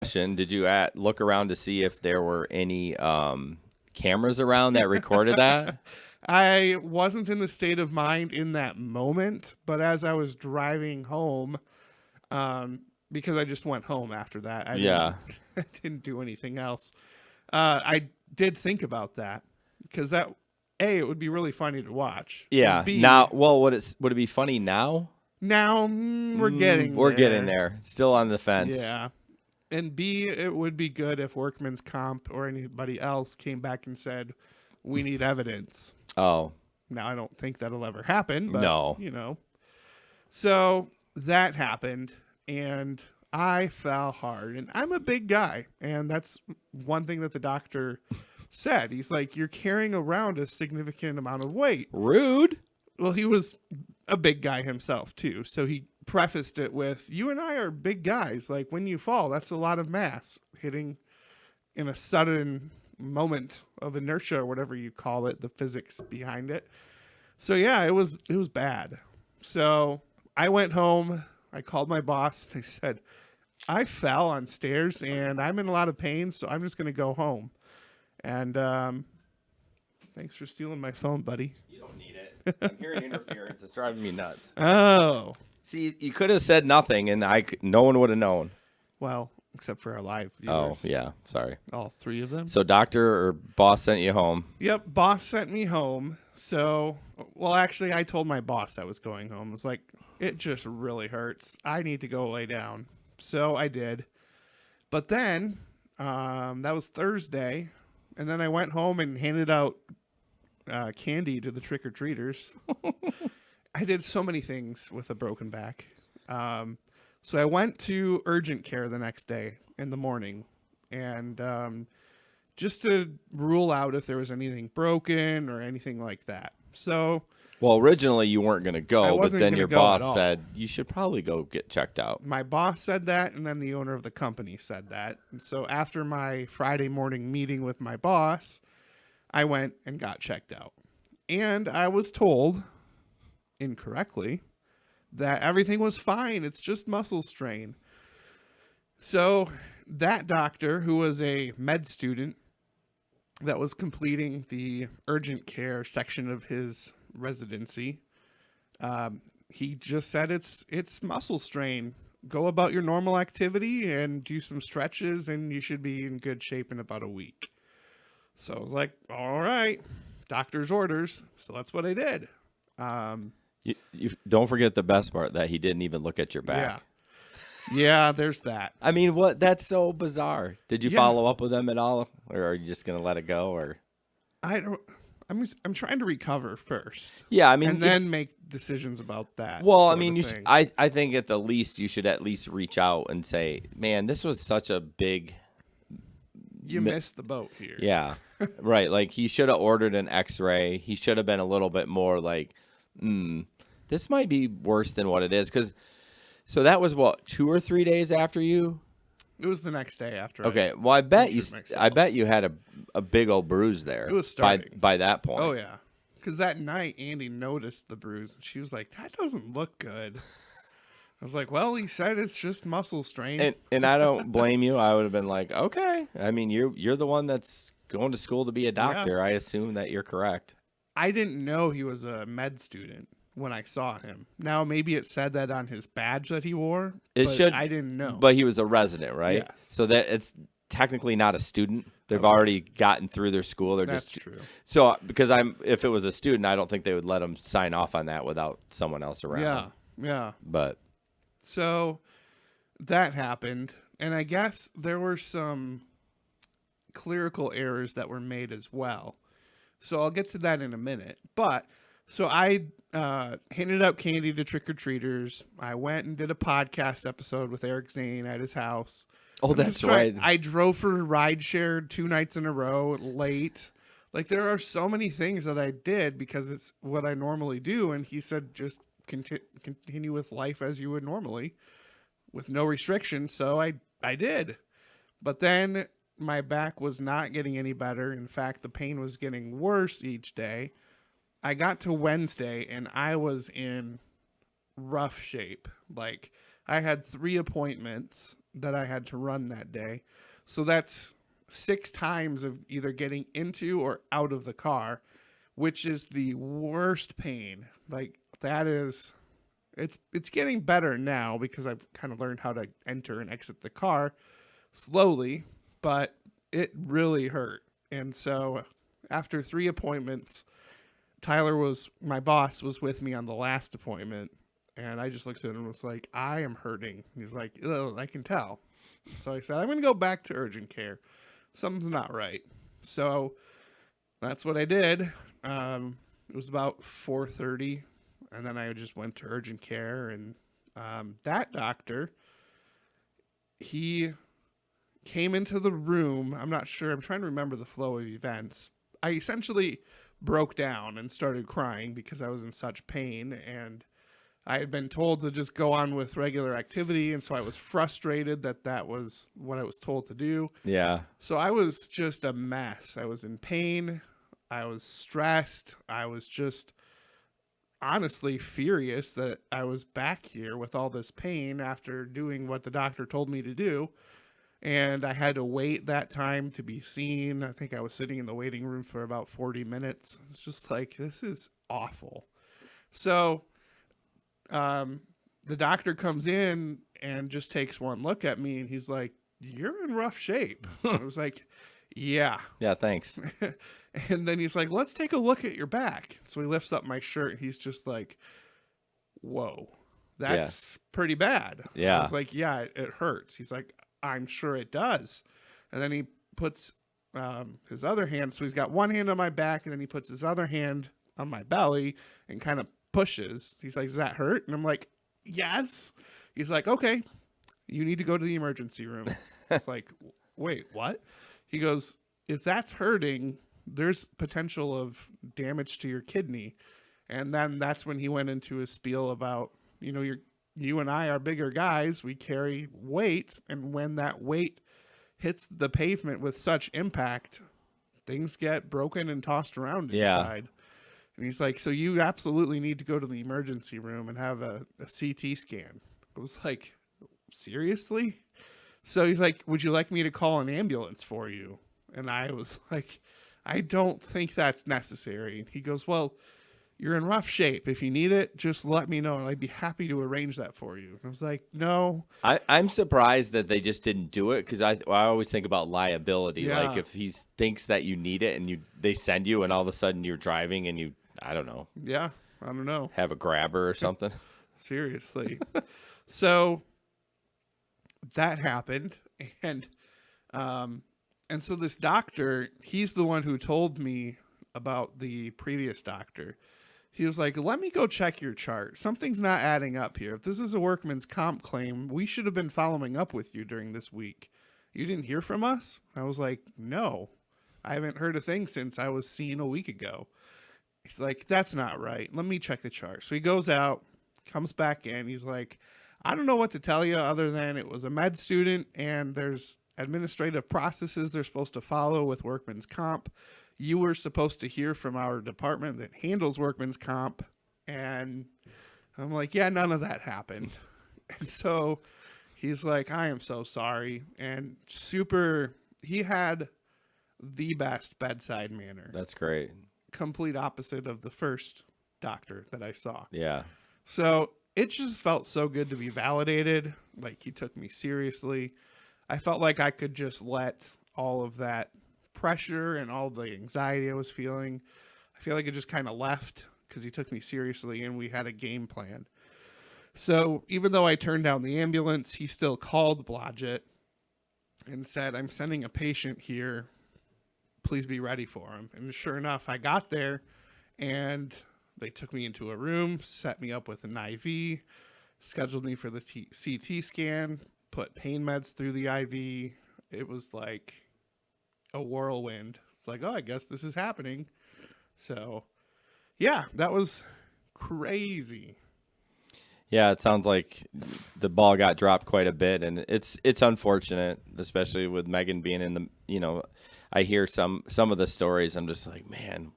Question: Did you look around to see if there were any cameras around that recorded that? I wasn't in the state of mind in that moment, but as I was driving home, because I just went home after that, I didn't, Yeah. I didn't do anything else. I did think about that because that A, it would be really funny to watch, and Yeah. B, Now, well, would it be funny now? now we're getting We're getting there. there. Still on the fence. Yeah. And B, it would be good if Workman's Comp or anybody else came back and said, we need evidence. Oh, Now, I don't think that'll ever happen, but, no. So that happened, and I fell hard. And I'm a big guy, and that's one thing that the doctor said. He's like, you're carrying around a significant amount of weight. Rude. Well, he was a big guy himself, too. So he prefaced it with, you and I are big guys. Like, when you fall, that's a lot of mass hitting in a sudden moment of inertia or whatever you call it, the physics behind it. So yeah, it was bad. So I went home, I called my boss, and I said, I fell on stairs and I'm in a lot of pain, so I'm just going to go home. And thanks for stealing my phone, buddy. You don't need it. I'm hearing interference. It's driving me nuts. Oh, See, you could have said nothing, and no one would have known. well, except for our live viewers. Oh, yeah. Sorry. All three of them. So, doctor or boss sent you home. Yep, boss sent me home. So, well, actually, I told my boss I was going home. I was like, it just really hurts. I need to go lay down. So I did. But then, that was Thursday. And then I went home and handed out candy to the trick-or-treaters. I did so many things with a broken back. So I went to urgent care the next day in the morning. And just to rule out if there was anything broken or anything like that. So, well, originally you weren't going to I go, but wasn't then gonna your go at boss all. said you should probably go get checked out. my boss said that, and then the owner of the company said that. And so after my Friday morning meeting with my boss, I went and got checked out. And I was told, incorrectly, that everything was fine. It's just muscle strain. So that doctor, who was a med student that was completing the urgent care section of his residency, he just said it's muscle strain. Go about your normal activity and do some stretches, and you should be in good shape in about a week. So I was like, all right, doctor's orders. So that's what I did. You don't forget the best part, that he didn't even look at your back. Yeah, there's that. I mean, what? That's so bizarre. Did you Yeah. follow up with them at all, or are you just gonna let it go? Or I'm trying to recover first. yeah, I mean, and then make decisions about that. well, I sort mean, of you thing. I think at the least you should at least reach out and say, man, this was such a big. You missed the boat here. Yeah, right. Like he should have ordered an X-ray. He should have been a little bit more like, this might be worse than what it is. So that was what, 2 or 3 days after you. It was the next day after. Okay, well, I bet you. injured myself. I bet you had a big old bruise there. It was starting. by that point. Oh yeah, because that night Andy noticed the bruise, and she was like, "That doesn't look good." I was like, "Well, he said it's just muscle strain." And I don't blame you. I would have been like, okay. I mean, you're the one that's going to school to be a doctor. I assume that you're correct. I didn't know he was a med student when I saw him. Now maybe it said that on his badge that he wore. It should. I didn't know. But he was a resident, right? Yes. So that it's technically not a student. They've already gotten through their school. That's true. So because if it was a student, I don't think they would let him sign off on that without someone else around. Yeah. But So that happened, and I guess there were some clerical errors that were made as well. So I'll get to that in a minute. But so I handed out candy to trick-or-treaters. I went and did a podcast episode with Eric Zane at his house. oh, that's right. I drove for rideshare 2 nights in a row late. Like, there are so many things that I did because it's what I normally do. And he said, just continue with life as you would normally with no restrictions. So I did. But then my back was not getting any better. In fact, the pain was getting worse each day. I got to Wednesday and I was in rough shape. Like, I had 3 appointments that I had to run that day. So that's 6 times of either getting into or out of the car, which is the worst pain. Like that is it's getting better now because I've kind of learned how to enter and exit the car slowly, but it really hurt. And so after 3 appointments, my boss was with me on the last appointment, and I just looked at him and was like, I am hurting. He's like, oh, I can tell. So I said, I'm going to go back to urgent care. Something's not right. So that's what I did. It was about 4:30, and then I just went to urgent care, and that doctor, he came into the room. I'm not sure. I'm trying to remember the flow of events. I essentially broke down and started crying because I was in such pain, and I had been told to just go on with regular activity, and so I was frustrated that that was what I was told to do. Yeah. So I was just a mess. I was in pain. I was stressed. I was just honestly furious that I was back here with all this pain after doing what the doctor told me to do. And I had to wait that time to be seen. I think I was sitting in the waiting room for about 40 minutes. It's just like, this is awful. So the doctor comes in and just takes one look at me, and he's like, you're in rough shape. I was like, yeah. Yeah, thanks. And then he's like, let's take a look at your back. So he lifts up my shirt, and he's just like, whoa, that's pretty bad. Yeah. I was like, yeah, it hurts. He's like, I'm sure it does. And then he puts his other hand. So he's got one hand on my back, and then he puts his other hand on my belly and kind of pushes. He's like, does that hurt? And I'm like, yes. He's like, okay, you need to go to the emergency room. It's like, wait, what? He goes, if that's hurting, there's potential of damage to your kidney. And then that's when he went into his spiel about, you and I are bigger guys. We carry weight. And when that weight hits the pavement with such impact, things get broken and tossed around inside. And he's like, so you absolutely need to go to the emergency room and have a CT scan. I was like, seriously? So he's like, would you like me to call an ambulance for you? And I was like, I don't think that's necessary. He goes, well, you're in rough shape. If you need it, just let me know, and I'd be happy to arrange that for you. And I was like, no. I'm surprised that they just didn't do it, because I always think about liability. Yeah. Like if he thinks that you need it and they send you, and all of a sudden you're driving and I don't know. Yeah, I don't know. Have a grabber or something. Seriously. So that happened, and so this doctor, he's the one who told me about the previous doctor. He was like, let me go check your chart. Something's not adding up here. If this is a workman's comp claim, we should have been following up with you during this week. You didn't hear from us? I was like, no, I haven't heard a thing since I was seen a week ago. He's like, that's not right. Let me check the chart. So he goes out, comes back in. He's like, I don't know what to tell you other than it was a med student, and there's administrative processes they're supposed to follow with workman's comp. You were supposed to hear from our department that handles workman's comp. And I'm like, yeah, none of that happened. And so he's like, I am so sorry. And he had the best bedside manner. That's great. Complete opposite of the first doctor that I saw. Yeah. So it just felt so good to be validated. Like, he took me seriously. I felt like I could just let all of that pressure and all the anxiety I was feeling, I feel like it just kind of left because he took me seriously and we had a game plan. So even though I turned down the ambulance, he still called Blodgett and said, I'm sending a patient here. Please be ready for him. And sure enough, I got there and they took me into a room, set me up with an IV, scheduled me for the CT scan, put pain meds through the IV. It was like a whirlwind. It's like, oh, I guess this is happening. So, yeah, that was crazy. Yeah, it sounds like the ball got dropped quite a bit, and it's unfortunate, especially with Megan being in the, I hear some of the stories. I'm just like, man,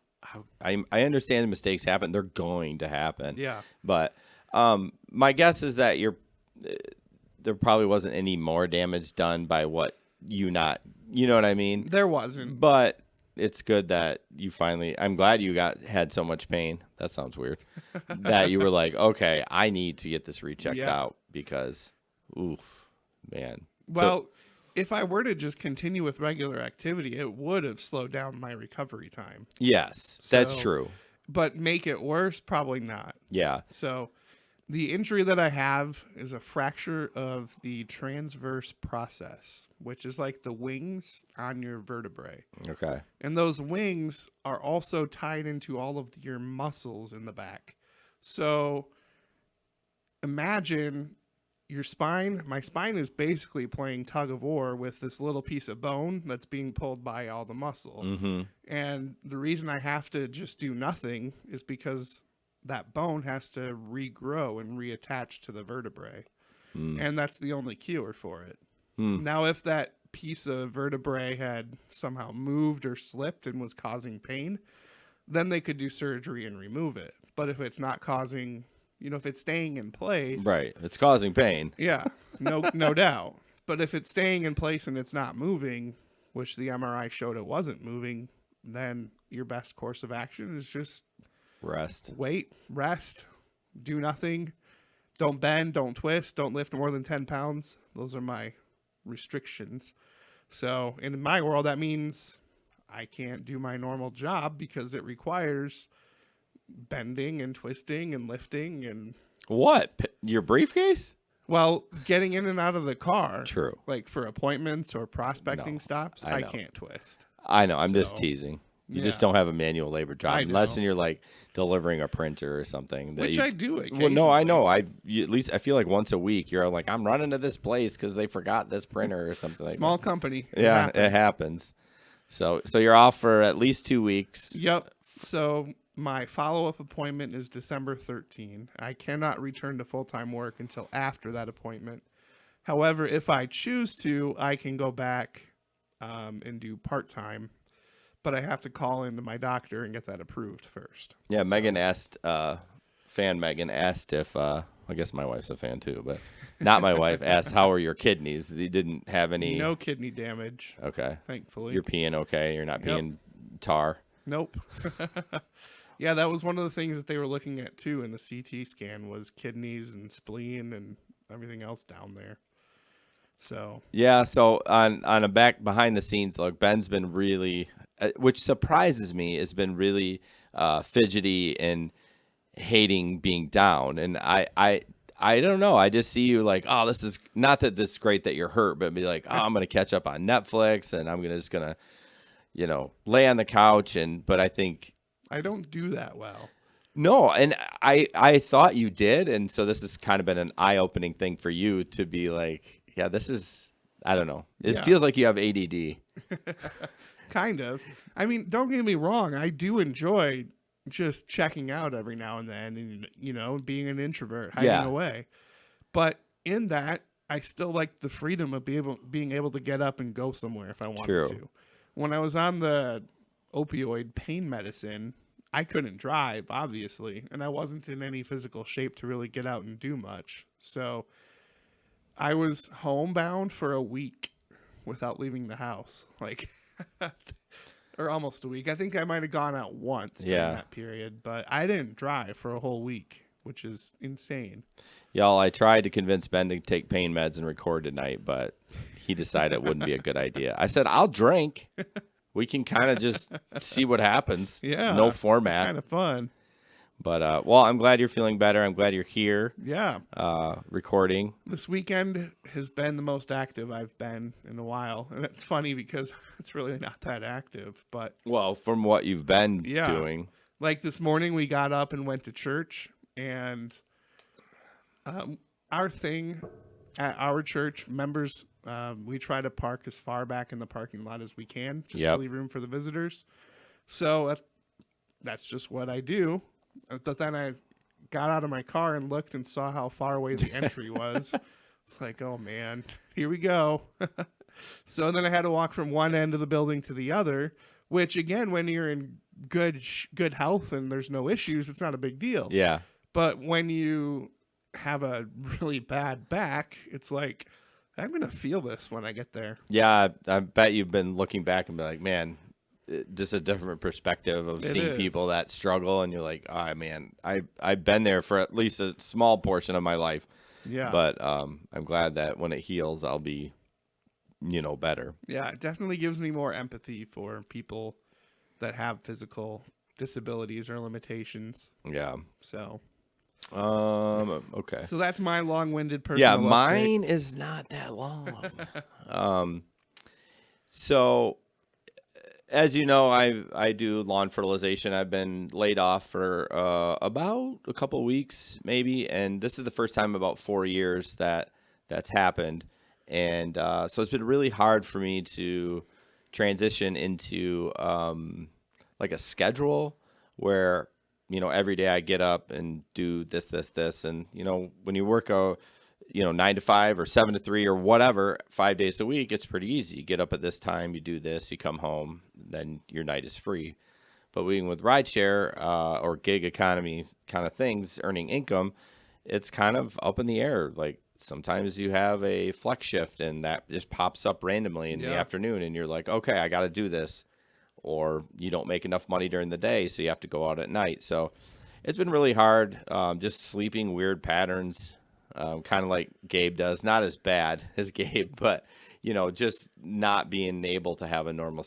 I understand mistakes happen. They're going to happen. Yeah. But my guess is that there probably wasn't any more damage done by what you know what I mean? There wasn't. But it's good that you finally, I'm glad you had so much pain. That sounds weird. That you were like, okay, I need to get this rechecked Yeah. out because, oof, man. Well, if I were to just continue with regular activity, it would have slowed down my recovery time. Yes, that's So- true. But make it worse? Probably not. Yeah. So the injury that I have is a fracture of the transverse process, which is like the wings on your vertebrae. Okay. And those wings are also tied into all of your muscles in the back. So imagine your spine. My spine is basically playing tug of war with this little piece of bone that's being pulled by all the muscle. Mm-hmm. And the reason I have to just do nothing is because that bone has to regrow and reattach to the vertebrae. And that's the only cure for it. Now, if that piece of vertebrae had somehow moved or slipped and was causing pain, then they could do surgery and remove it. But if it's not causing, if it's staying in place. Right. It's causing pain. Yeah, no doubt. But if it's staying in place and it's not moving, which the MRI showed it wasn't moving, then your best course of action is just Rest. wait, rest, do nothing, don't bend, don't twist, don't lift more than 10 pounds. Those are my restrictions. So in my world, that means I can't do my normal job because it requires bending and twisting and lifting and, What? Your briefcase? well, getting in and out of the car. True. Like for appointments or prospecting No, stops, I I know. can't twist. I know. I'm just So, teasing. You just yeah. don't have a manual labor job I unless know. you're like delivering a printer or something. Which I do Well, no, I occasionally. know. At least I feel like once a week you're like, I'm running to this place because they forgot this printer or something like Small that. company. Yeah, happens. it happens. So you're off for at least 2 weeks. Yep. So my follow-up appointment is December 13. I cannot return to full-time work until after that appointment. However, if I choose to, I can go back and do part-time, but I have to call into my doctor and get that approved first. Yeah, Megan asked, fan Megan asked if, I guess my wife's a fan too, but not my wife, asked how are your kidneys? You didn't have any. No kidney damage, Okay. thankfully. You're peeing okay. You're not Yep. peeing tar. Nope. Yeah, that was one of the things that they were looking at too in the CT scan was kidneys and spleen and everything else down there. So Yeah, so on a back behind the scenes look, Ben's been really, which surprises me, has been really fidgety and hating being down. And I don't know. I just see you like, oh, this is not that this is great that you're hurt, but be like, oh, I'm gonna catch up on Netflix and I'm gonna lay on the couch but I think I don't do that well. no, and I thought you did, and so this has kind of been an eye-opening thing for you to be like, yeah, this is, I don't know. It Yeah. feels like you have ADD. Kind of. I mean, don't get me wrong. I do enjoy just checking out every now and then and, being an introvert, hiding Yeah. away. But in that, I still like the freedom of being able to get up and go somewhere if I wanted True. to. When I was on the opioid pain medicine, I couldn't drive, obviously, and I wasn't in any physical shape to really get out and do much. So I was homebound for a week without leaving the house. Like, or almost a week. I think I might have gone out once during Yeah. that period, but I didn't drive for a whole week, which is insane. Y'all, I tried to convince Ben to take pain meds and record tonight, but he decided it wouldn't be a good idea. I said, I'll drink. We can kind of just see what happens. Yeah. No format. Kind of fun. But, well, I'm glad you're feeling better. I'm glad you're here Yeah. recording. This weekend has been the most active I've been in a while. And it's funny because it's really not that active. But Well, from what you've been Yeah. doing. like this morning, we got up and went to church. And our thing at our church, members, we try to park as far back in the parking lot as we can, just Yep. to leave room for the visitors. So that's just what I do. But then I got out of my car and looked and saw how far away the entry was. It's like, oh man, here we go. So then I had to walk from one end of the building to the other, which again, when you're in good health and there's no issues, it's not a big deal. Yeah. But when you have a really bad back, it's like I'm gonna feel this when I get there. Yeah, I bet you've been looking back and be like, man, just a different perspective of It seeing people is. that struggle, and you're like, oh man, I've been there for at least a small portion of my life, Yeah. but I'm glad that when it heals, I'll be, better. Yeah, it definitely gives me more empathy for people that have physical disabilities or limitations. Yeah. So, Okay. so that's my long-winded Yeah, personal update. mine is not that long. um, so as you know, I do lawn fertilization. I've been laid off for about a couple weeks, maybe, and this is the first time in about 4 years that's happened, and so it's been really hard for me to transition into like a schedule where every day I get up and do this, and when you work 9 to 5 or 7 to 3 or whatever, 5 days a week, it's pretty easy. You get up at this time, you do this, you come home, then your night is free. But being with rideshare or gig economy kind of things, earning income, it's kind of up in the air. Like sometimes you have a flex shift and that just pops up randomly in the Yeah. afternoon, and you're like, okay, I got to do this. Or you don't make enough money during the day, so you have to go out at night. So it's been really hard, just sleeping weird patterns, kind of like Gabe does. Not as bad as Gabe, but just not being able to have a normal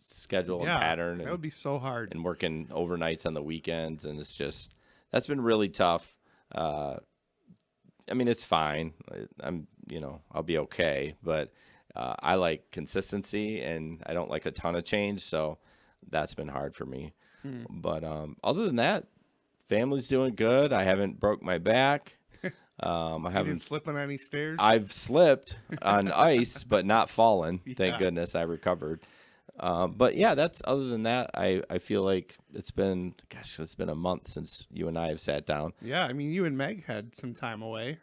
schedule and Yeah, pattern, that would be so hard. and working overnights on the weekends, and that's been really tough. I mean, it's fine. I'll be okay, but I like consistency, and I don't like a ton of change, so that's been hard for me. But other than that, family's doing good. I haven't broke my back. I You didn't haven't. slip on any stairs? I've slipped on ice, but not fallen. Thank Yeah. goodness I recovered. But yeah, that's other than that. I feel like it's been a month since you and I have sat down. Yeah, I mean, you and Meg had some time away.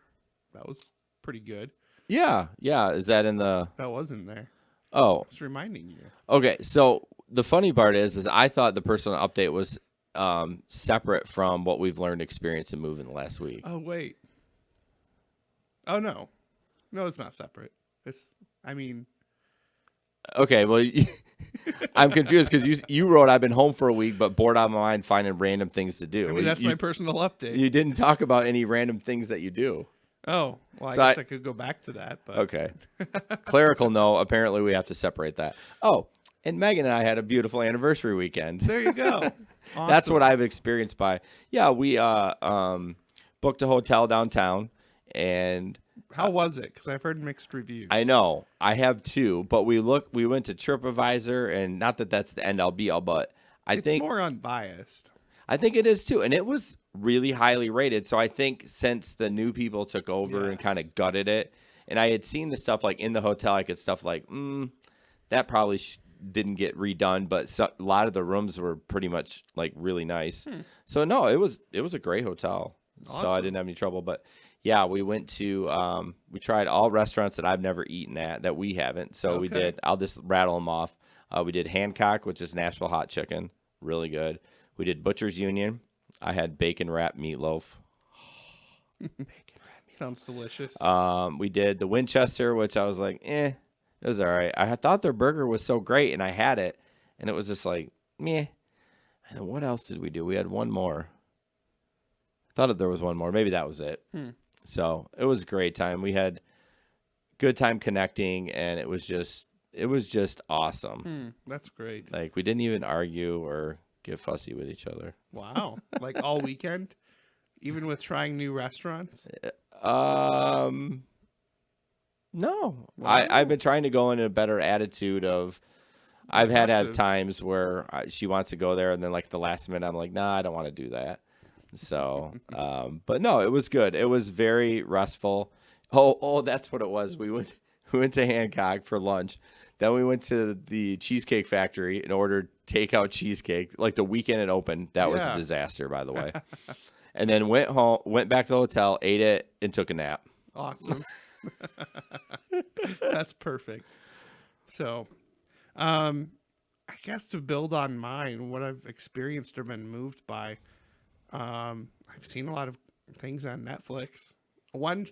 That was pretty good. Yeah, yeah. Is that in the? That wasn't there. Oh, Just reminding you. okay. So the funny part is I thought the personal update was separate from what we've learned, experience, and moving last week. Oh, wait. Oh, no. No, it's not separate. I mean, Okay, well, I'm confused because you wrote I've been home for a week, but bored out of my mind finding random things to do. that's you, my personal update. you didn't talk about any random things that you do. Oh, well, I So guess I could go back to that, but Okay. Clerical, no. Apparently, we have to separate that. Oh, and Megan and I had a beautiful anniversary weekend. there you go. That's what Awesome. I've experienced by. Yeah, we booked a hotel downtown, and How was it? Because I've heard mixed reviews. I know I have two, but we went to TripAdvisor, and not that that's the end all be all, but It's more unbiased. I think it is too, and it was really highly rated. So I think since the new people took over and kind of gutted it, and I had seen the stuff like in the hotel, I could stuff like, that probably didn't get redone, but a lot of the rooms were pretty much like really nice. So no, it was a great hotel. So I Awesome. didn't have any trouble. But yeah, we went to we tried all restaurants that I've never eaten at that we haven't. So we Okay. did. I'll just rattle them off. We did Hancock, which is Nashville hot chicken, really good. We did Butcher's Union. I had bacon wrapped meatloaf. Sounds delicious. We did the Winchester, which I was like, it was all right. I had thought their burger was so great, and I had it, and it was just like, meh. And then what else did we do? We had one more. I thought that there was one more. Maybe that was it. So it was a great time. We had good time connecting, and it was just awesome. That's great. Like we didn't even argue or get fussy with each other. Wow. Like all weekend? Even with trying new restaurants? No, Wow. I've been trying to go in a better attitude of. I've had Impressive. times where she wants to go there, and then like the last minute, I'm like, nah, I don't want to do that. So, but no, it was good. It was very restful. Oh, that's what it was. We went to Hancock for lunch. Then we went to the Cheesecake Factory and ordered takeout cheesecake. Like the weekend it opened, that was a Yeah. disaster, by the way. And then went back to the hotel, ate it, and took a nap. Awesome. That's perfect. So, I guess to build on mine, what I've experienced or been moved by, I've seen a lot of things on Netflix. One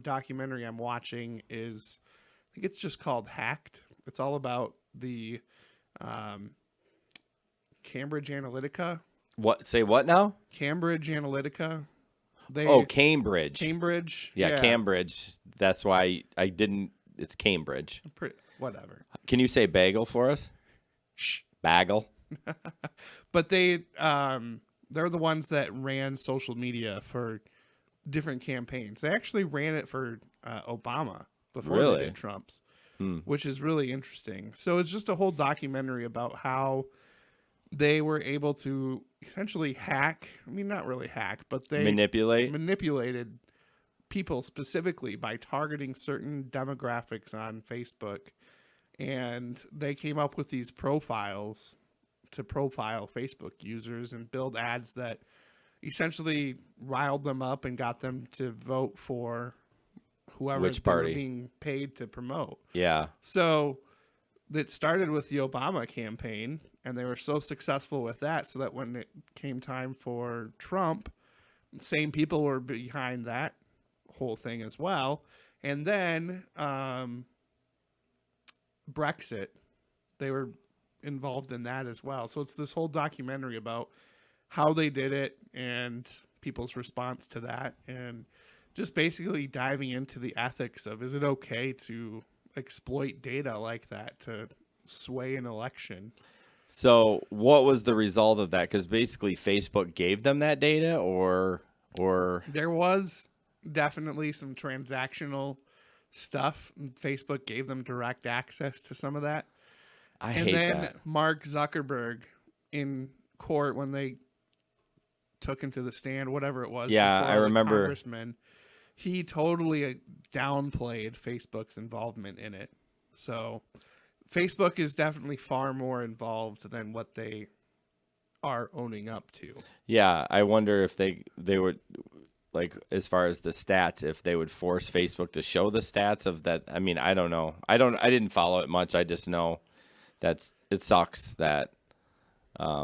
documentary I'm watching is, I think it's just called Hacked. It's all about the um, Cambridge Analytica. What? Say what now? Cambridge Analytica. Oh, They Cambridge. Cambridge. Yeah, Yeah. Cambridge. That's why I didn't. It's Cambridge. Whatever. Can you say bagel for us? Shh. Bagel. But they're the ones that ran social media for different campaigns. They actually ran it for Obama before Really? they did Trump's, Hmm. which is really interesting. So it's just a whole documentary about how they were able to essentially hack. I mean, not really hack, but they Manipulate. manipulated people specifically by targeting certain demographics on Facebook. And they came up with these profiles to profile Facebook users and build ads that essentially riled them up and got them to vote for whoever Which they were party? being paid to promote. Yeah. So that started with the Obama campaign, and they were so successful with that, so that when it came time for Trump, same people were behind that whole thing as well. And then Brexit, they were involved in that as well. So it's this whole documentary about how they did it and people's response to that, and just basically diving into the ethics of, is it okay to exploit data like that to sway an election? So what was the result of that? Because basically Facebook gave them that data, or There was definitely some transactional stuff. Facebook gave them direct access to some of that. I And hate then that. Mark Zuckerberg in court, when they took him to the stand, whatever it was, Yeah, before I all the remember. congressmen, he totally downplayed Facebook's involvement in it. So Facebook is definitely far more involved than what they are owning up to. Yeah, I wonder if they would, like, as far as the stats, if they would force Facebook to show the stats of that. I mean, I don't know. I didn't follow it much. I just know it sucks that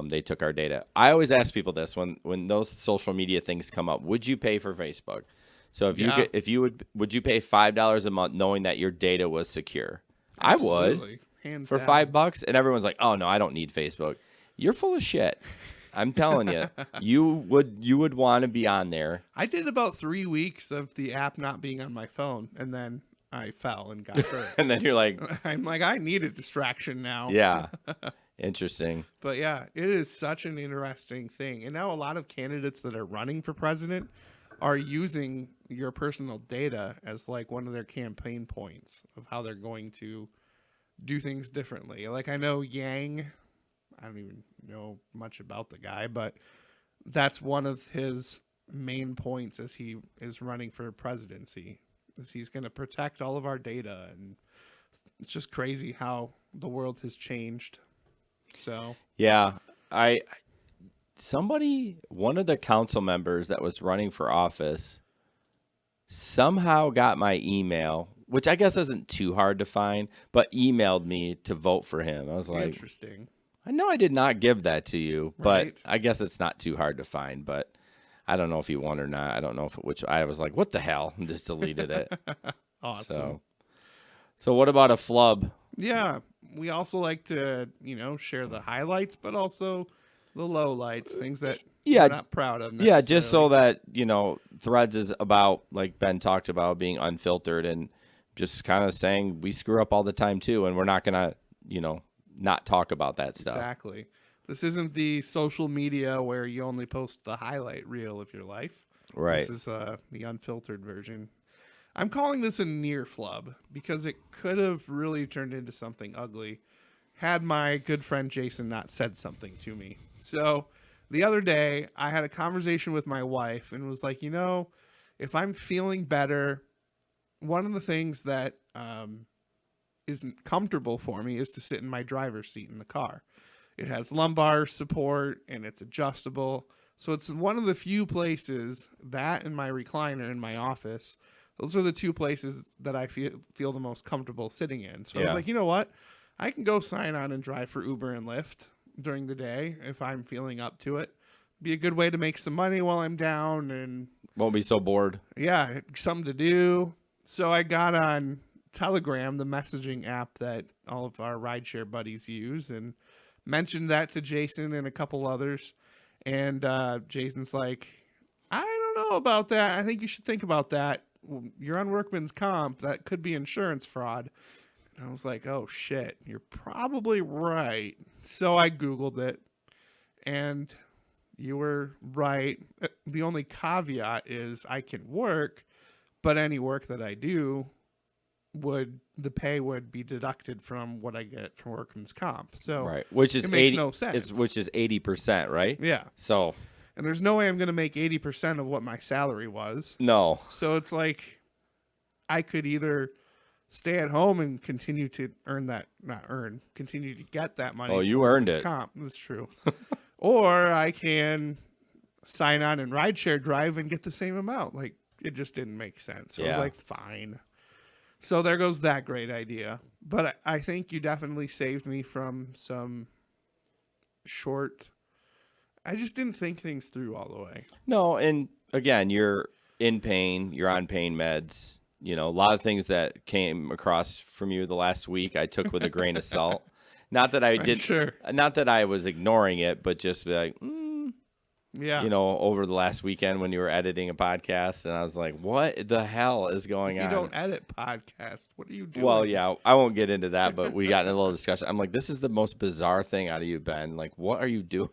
they took our data. I always ask people this when those social media things come up: would you pay for Facebook? So Yeah. would you pay $5 a month knowing that your data was secure? I would, Absolutely. Hands for down. $5, and everyone's like, "Oh no, I don't need Facebook." You're full of shit. I'm telling you, you would want to be on there. I did about 3 weeks of the app not being on my phone, and then I fell and got hurt. And then you're like, I'm like, I need a distraction now. yeah, interesting. But yeah, it is such an interesting thing. And now a lot of candidates that are running for president are using your personal data as like one of their campaign points of how they're going to do things differently. Like, I know Yang, I don't even know much about the guy, but that's one of his main points as he is running for presidency, is he's going to protect all of our data. And it's just crazy how the world has changed. So Yeah, one of the council members that was running for office somehow got my email, which I guess isn't too hard to find, but emailed me to vote for him. I was like, interesting. I know I did not give that to you, but Right. I guess it's not too hard to find. But I don't know if he won or not. I don't know which. I was like, what the hell? And just deleted it. Awesome. So what about a flub? Yeah, we also like to, share the highlights, but also the lowlights, things that Yeah, we're not proud of. Yeah, just so necessarily. that, Threads is about, like Ben talked about, being unfiltered and just kind of saying we screw up all the time too, and we're not going to, not talk about that stuff. Exactly. This isn't the social media where you only post the highlight reel of your life. Right. This is the unfiltered version. I'm calling this a near flub because it could have really turned into something ugly had my good friend Jason not said something to me. So the other day, I had a conversation with my wife and was like, if I'm feeling better, one of the things that isn't comfortable for me is to sit in my driver's seat in the car. It has lumbar support and it's adjustable. So it's one of the few places, that and my recliner in my office, those are the two places that I feel the most comfortable sitting in. So I was like, you know what? I can go sign on and drive for Uber and Lyft during the day if I'm feeling up to it. be a good way to make some money while I'm down, and Won't be so bored. yeah, something to do. So I got on Telegram, the messaging app that all of our rideshare buddies use, and mentioned that to Jason and a couple others. And Jason's like, I don't know about that. I think you should think about that. You're on workman's comp. That could be insurance fraud. And I was like, oh shit, you're probably right. So I Googled it, and you were right. The only caveat is I can work, but any work that I do the pay would be deducted from what I get from workman's comp. So Right. Which is it makes 80 no sense. which is 80%, right? Yeah. So, And there's no way I'm going to make 80% of what my salary was. no. So it's like I could either stay at home and continue to continue to get that money. Oh, you from earned workman's it. Comp. That's true. Or I can sign on and rideshare drive and get the same amount. Like, it just didn't make sense. So I Yeah. was like, fine. So there goes that great idea. But I think you definitely saved me from some short. I just didn't think things through all the way. No, and again, you're in pain, you're on pain meds. You know, a lot of things that came across from you the last week I took with a grain of salt. Not that I did Sure. not that I was ignoring it, but just be like, Yeah. you know, over the last weekend when you were editing a podcast, and I was like, what the hell is going You on? don't edit podcasts. What are you doing? Well, yeah, I won't get into that, but we got in a little discussion. I'm like, this is the most bizarre thing out of you, Ben. Like, what are you doing?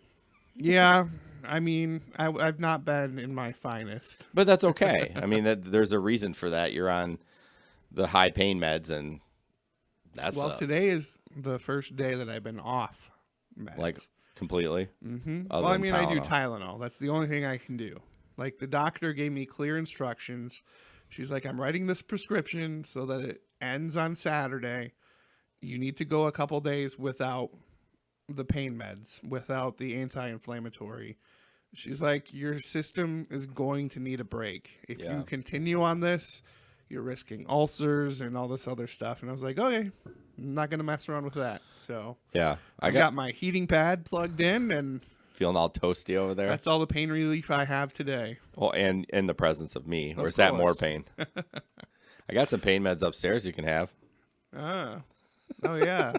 Yeah. I mean, I've not been in my finest. But that's okay. I mean, there's a reason for that. You're on the high pain meds, and that's Well, today is the first day that I've been off meds. like completely. Mm-hmm. Other Well, I than mean, I do Tylenol. Tylenol. That's the only thing I can do. Like, the doctor gave me clear instructions. She's like, I'm writing this prescription so that it ends on Saturday. You need to go a couple days without the pain meds, without the anti-inflammatory. She's like, your system is going to need a break. If Yeah. you continue on this, you're risking ulcers and all this other stuff. And I was like, okay, I'm not going to mess around with that. So Yeah, I got my heating pad plugged in, and feeling all toasty over there. that's all the pain relief I have today. Well, and in the presence of me, or Of is that more course. pain? I got some pain meds upstairs you can have. Oh yeah.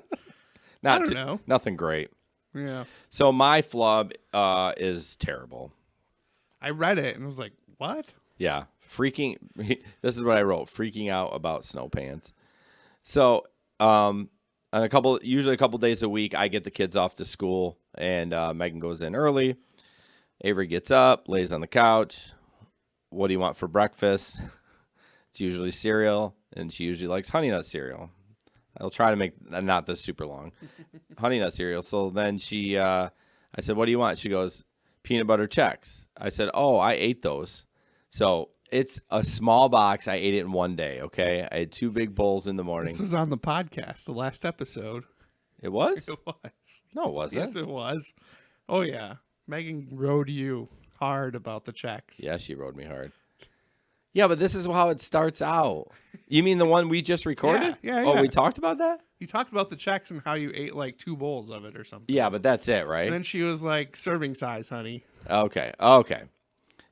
Not don't know. Nothing great. Yeah. So my flub is terrible. I read it and was like, what? Yeah, freaking. This is what I wrote: freaking out about snow pants. So, on usually a couple days a week, I get the kids off to school, and Megan goes in early. Avery gets up, lays on the couch. What do you want for breakfast? It's usually cereal, and she usually likes Honey Nut cereal. I'll try to make not this super long. Honey Nut cereal. So then I said, what do you want? She goes, peanut butter Chex. I said, oh, I ate those. So it's a small box. I ate it in one day, okay? I had 2 big bowls in the morning. This was on the podcast, the last episode. It was? It was. No, it wasn't. Yes, it was. Oh, yeah. Megan rode you hard about the checks. Yeah, she rode me hard. Yeah, but this is how it starts out. You mean the one we just recorded? Yeah, Oh, yeah. we talked about that? You talked about the checks and how you ate like 2 bowls of it or something. Yeah, but that's it, right? And then she was like, serving size, honey. Okay.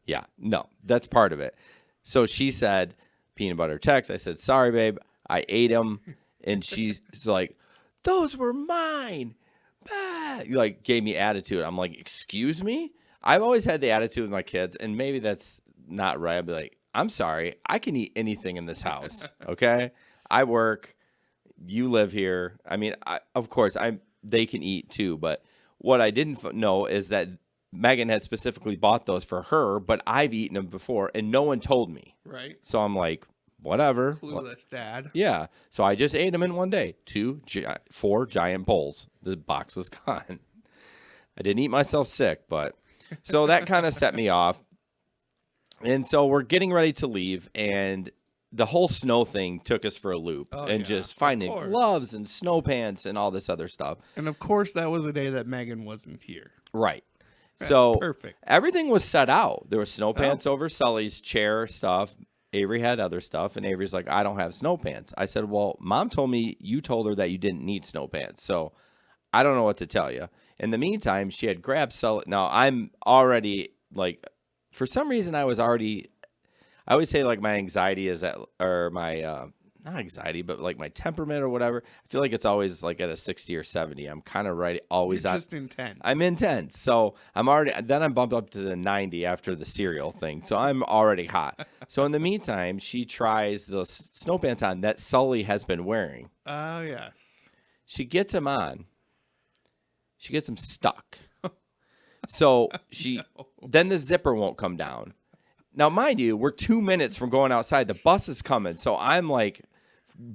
Yeah, no, that's part of it. So she said, peanut butter Chex. I said, sorry, babe. I ate them. And she's like, those were mine. Bah! Like, gave me attitude. I'm like, excuse me? I've always had the attitude with my kids, and maybe that's not right. I'd be like, I'm sorry. I can eat anything in this house, okay? I work. You live here. I mean, of course, they can eat too, but what I didn't know is that Megan had specifically bought those for her, but I've eaten them before, and no one told me. Right. So I'm like, whatever. Clueless, Dad. Yeah. So I just ate them in one day. 4 giant bowls. The box was gone. I didn't eat myself sick, but so that kind of set me off. And so we're getting ready to leave, and the whole snow thing took us for a loop, Oh, and yeah, just of finding course. gloves and snow pants and all this other stuff. And of course, that was a day that Megan wasn't here. Right. So Perfect. everything was set out. There were snow pants over Sully's chair stuff. Avery had other stuff, and Avery's like, I don't have snow pants. I said, well, Mom told me you told her that you didn't need snow pants. So I don't know what to tell you. In the meantime, she had grabbed Sully. Now, I'm already, like, for some reason, I always say, like, my anxiety is at, or my, not anxiety, but, like, my temperament or whatever. I feel like it's always, like, at a 60 or 70. I'm kind of always You're on. just intense. I'm intense. So I'm bumped up to the 90 after the cereal thing. So I'm already hot. So in the meantime, she tries those snow pants on that Sully has been wearing. Oh, yes. She gets him on. She gets him stuck. So then the zipper won't come down. Now, mind you, we're 2 minutes from going outside. The bus is coming. So I'm like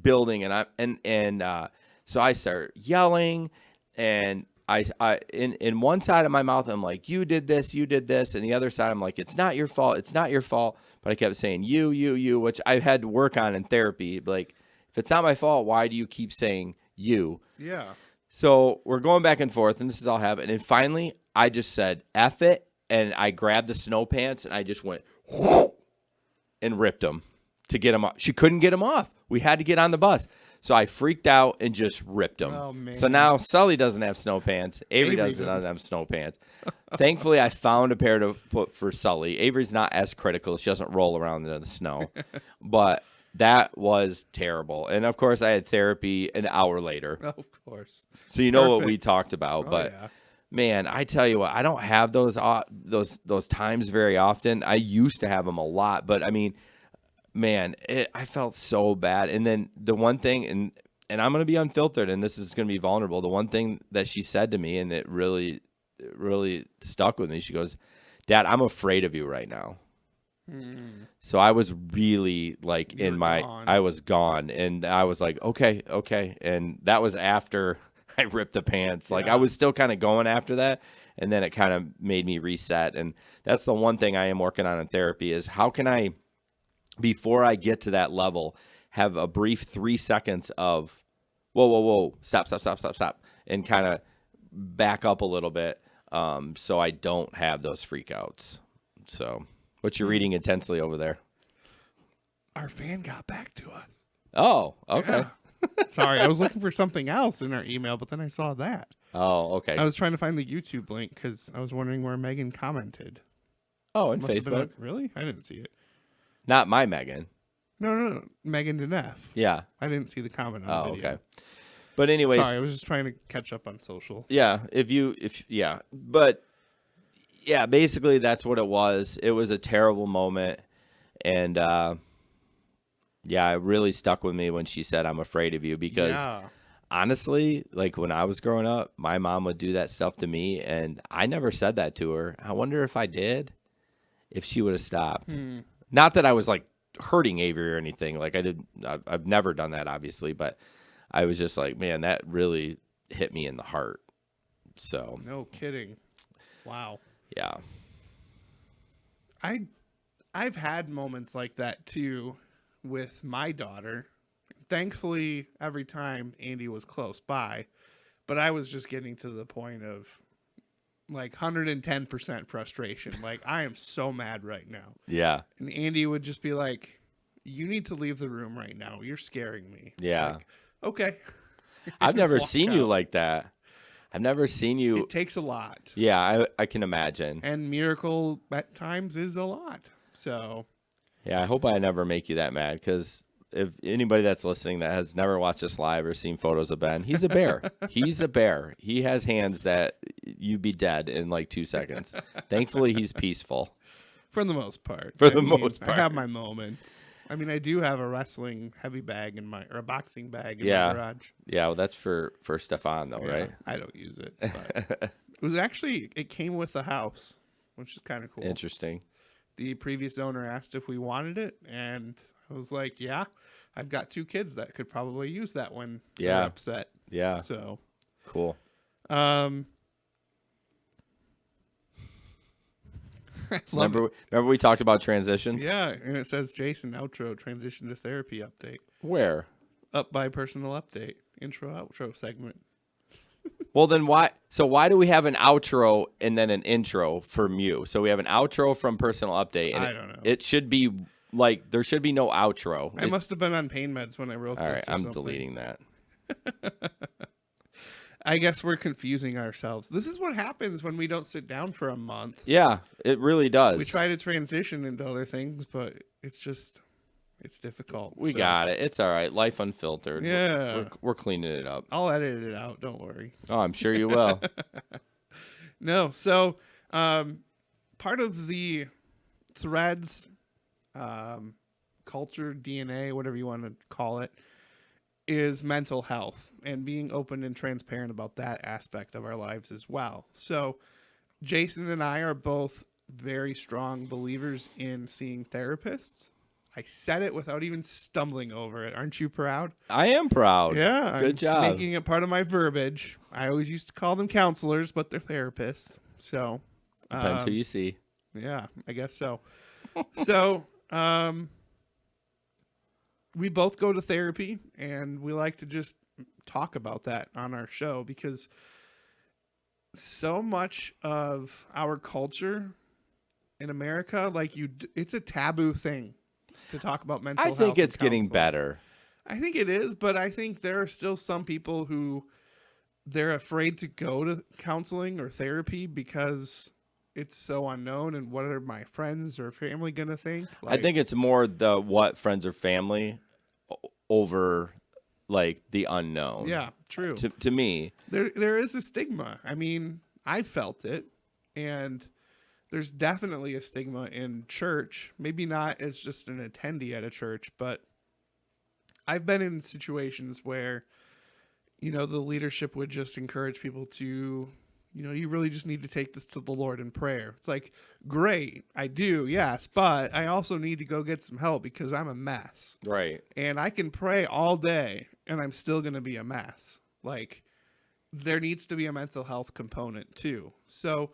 building so I start yelling, and I in one side of my mouth, I'm like, you did this. And the other side, I'm like, it's not your fault. It's not your fault. But I kept saying you, which I had to work on in therapy. Like, if it's not my fault, why do you keep saying you? Yeah. So we're going back and forth, and this is all happening. And finally, I just said, F it, and I grabbed the snow pants, and I just went and ripped them to get them off. She couldn't get them off. We had to get on the bus. So I freaked out and just ripped them. Oh, man. So now Sully doesn't have snow pants. Avery doesn't have snow pants. Thankfully, I found a pair to put for Sully. Avery's not as critical. She doesn't roll around in the snow. But that was terrible. And, of course, I had therapy an hour later. Of course. So you know Perfect. what we talked about. Oh, But, yeah. man, I tell you what, I don't have those times very often. I used to have them a lot. But, I mean, man, I felt so bad. And then the one thing, and I'm going to be unfiltered, and this is going to be vulnerable. The one thing that she said to me, and it really stuck with me, she goes, Dad, I'm afraid of you right now. So I was really like I was gone, and I was like, okay. And that was after I ripped the pants. Like, I was still kind of going after that. And then it kind of made me reset. And that's the one thing I am working on in therapy is how can I, before I get to that level, have a brief 3 seconds of, whoa, stop, and kind of back up a little bit, so I don't have those freakouts. So, what you're reading intensely over there? Our fan got back to us. Oh, okay. Yeah. Sorry, I was looking for something else in our email, but then I saw that. Oh, okay. I was trying to find the YouTube link because I was wondering where Megan commented. Oh, in Must have been Facebook? really? I didn't see it. Not my Megan. No. Megan didn't F. Yeah. I didn't see the comment on Oh, the video. okay. But anyways, Sorry, I was just trying to catch up on social. yeah, but yeah, basically that's what it was. It was a terrible moment, and yeah, it really stuck with me when she said, "I'm afraid of you," because honestly, like when I was growing up, my mom would do that stuff to me, and I never said that to her. I wonder if I did, if she would have stopped. Not that I was like hurting Avery or anything. Like I've never done that, obviously, but I was just like, man, that really hit me in the heart. So No kidding. Wow. yeah. I've had moments like that too with my daughter. Thankfully, every time Andy was close by, but I was just getting to the point of like 110% frustration. Like, I am so mad right now. Yeah. And Andy would just be like, you need to leave the room right now. You're scaring me. It's Yeah. like, okay. I've never Walk seen you out. like that. I've never seen you. It takes a lot. Yeah, I can imagine. And miracle at times is a lot. So, Yeah, I hope I never make you that mad, because if anybody that's listening that has never watched us live or seen photos of Ben, he's a bear. He's a bear. He has hands that you'd be dead in like 2 seconds. Thankfully, he's peaceful. for the most part. For the most I part. have my moments. I mean, I do have a wrestling heavy bag or a boxing bag in Yeah. my garage. Yeah, well, that's for Stefan, though, Yeah, right? I don't use it. But it came with the house, which is kind of cool. Interesting. The previous owner asked if we wanted it, and I was like, yeah, I've got 2 kids that could probably use that when they're upset. Yeah. So, Cool. Remember we talked about transitions? Yeah, and it says Jason outro transition to therapy update. Where? Up by personal update. Intro outro segment. Well, then why do we have an outro and then an intro from you? So we have an outro from personal update. And I don't know. It should be like, there should be no outro. I must have been on pain meds when I wrote All this. right, or I'm something. deleting that. I guess we're confusing ourselves. This is what happens when we don't sit down for a month. Yeah, it really does. We try to transition into other things, but it's difficult. We So, got it. It's all right. Life unfiltered. Yeah. We're cleaning it up. I'll edit it out. Don't worry. Oh, I'm sure you will. No. So, part of the threads, culture, DNA, whatever you want to call it, is mental health and being open and transparent about that aspect of our lives as well. So Jason and I are both very strong believers in seeing therapists. I said it without even stumbling over it. Aren't you proud? I am proud. Yeah. Good I'm job. making it part of my verbiage. I always used to call them counselors, but they're therapists. So Depends who you see. yeah, I guess so. So, we both go to therapy, and we like to just talk about that on our show because so much of our culture in America, it's a taboo thing to talk about mental I health. think it's and getting counseling. better. I think it is, but I think there are still some people who they're afraid to go to counseling or therapy because it's so unknown, and what are my friends or family going to think? I think it's more the what friends or family over like the unknown. Yeah, true. To me, There is a stigma. I mean, I felt it, and there's definitely a stigma in church. Maybe not as just an attendee at a church, but I've been in situations where, the leadership would just encourage people to, you really just need to take this to the Lord in prayer. It's like, great, I do, yes, but I also need to go get some help because I'm a mess. right? And I can pray all day and I'm still going to be a mess. Like, there needs to be a mental health component too. So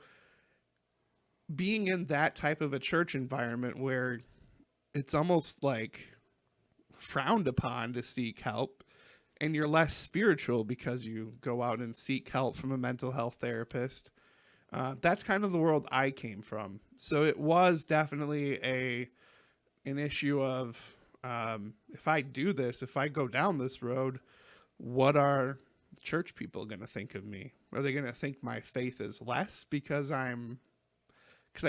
being in that type of a church environment where it's almost like frowned upon to seek help, and you're less spiritual because you go out and seek help from a mental health therapist. That's kind of the world I came from. So it was definitely an issue of, if I do this, if I go down this road, what are church people going to think of me? Are they going to think my faith is less because I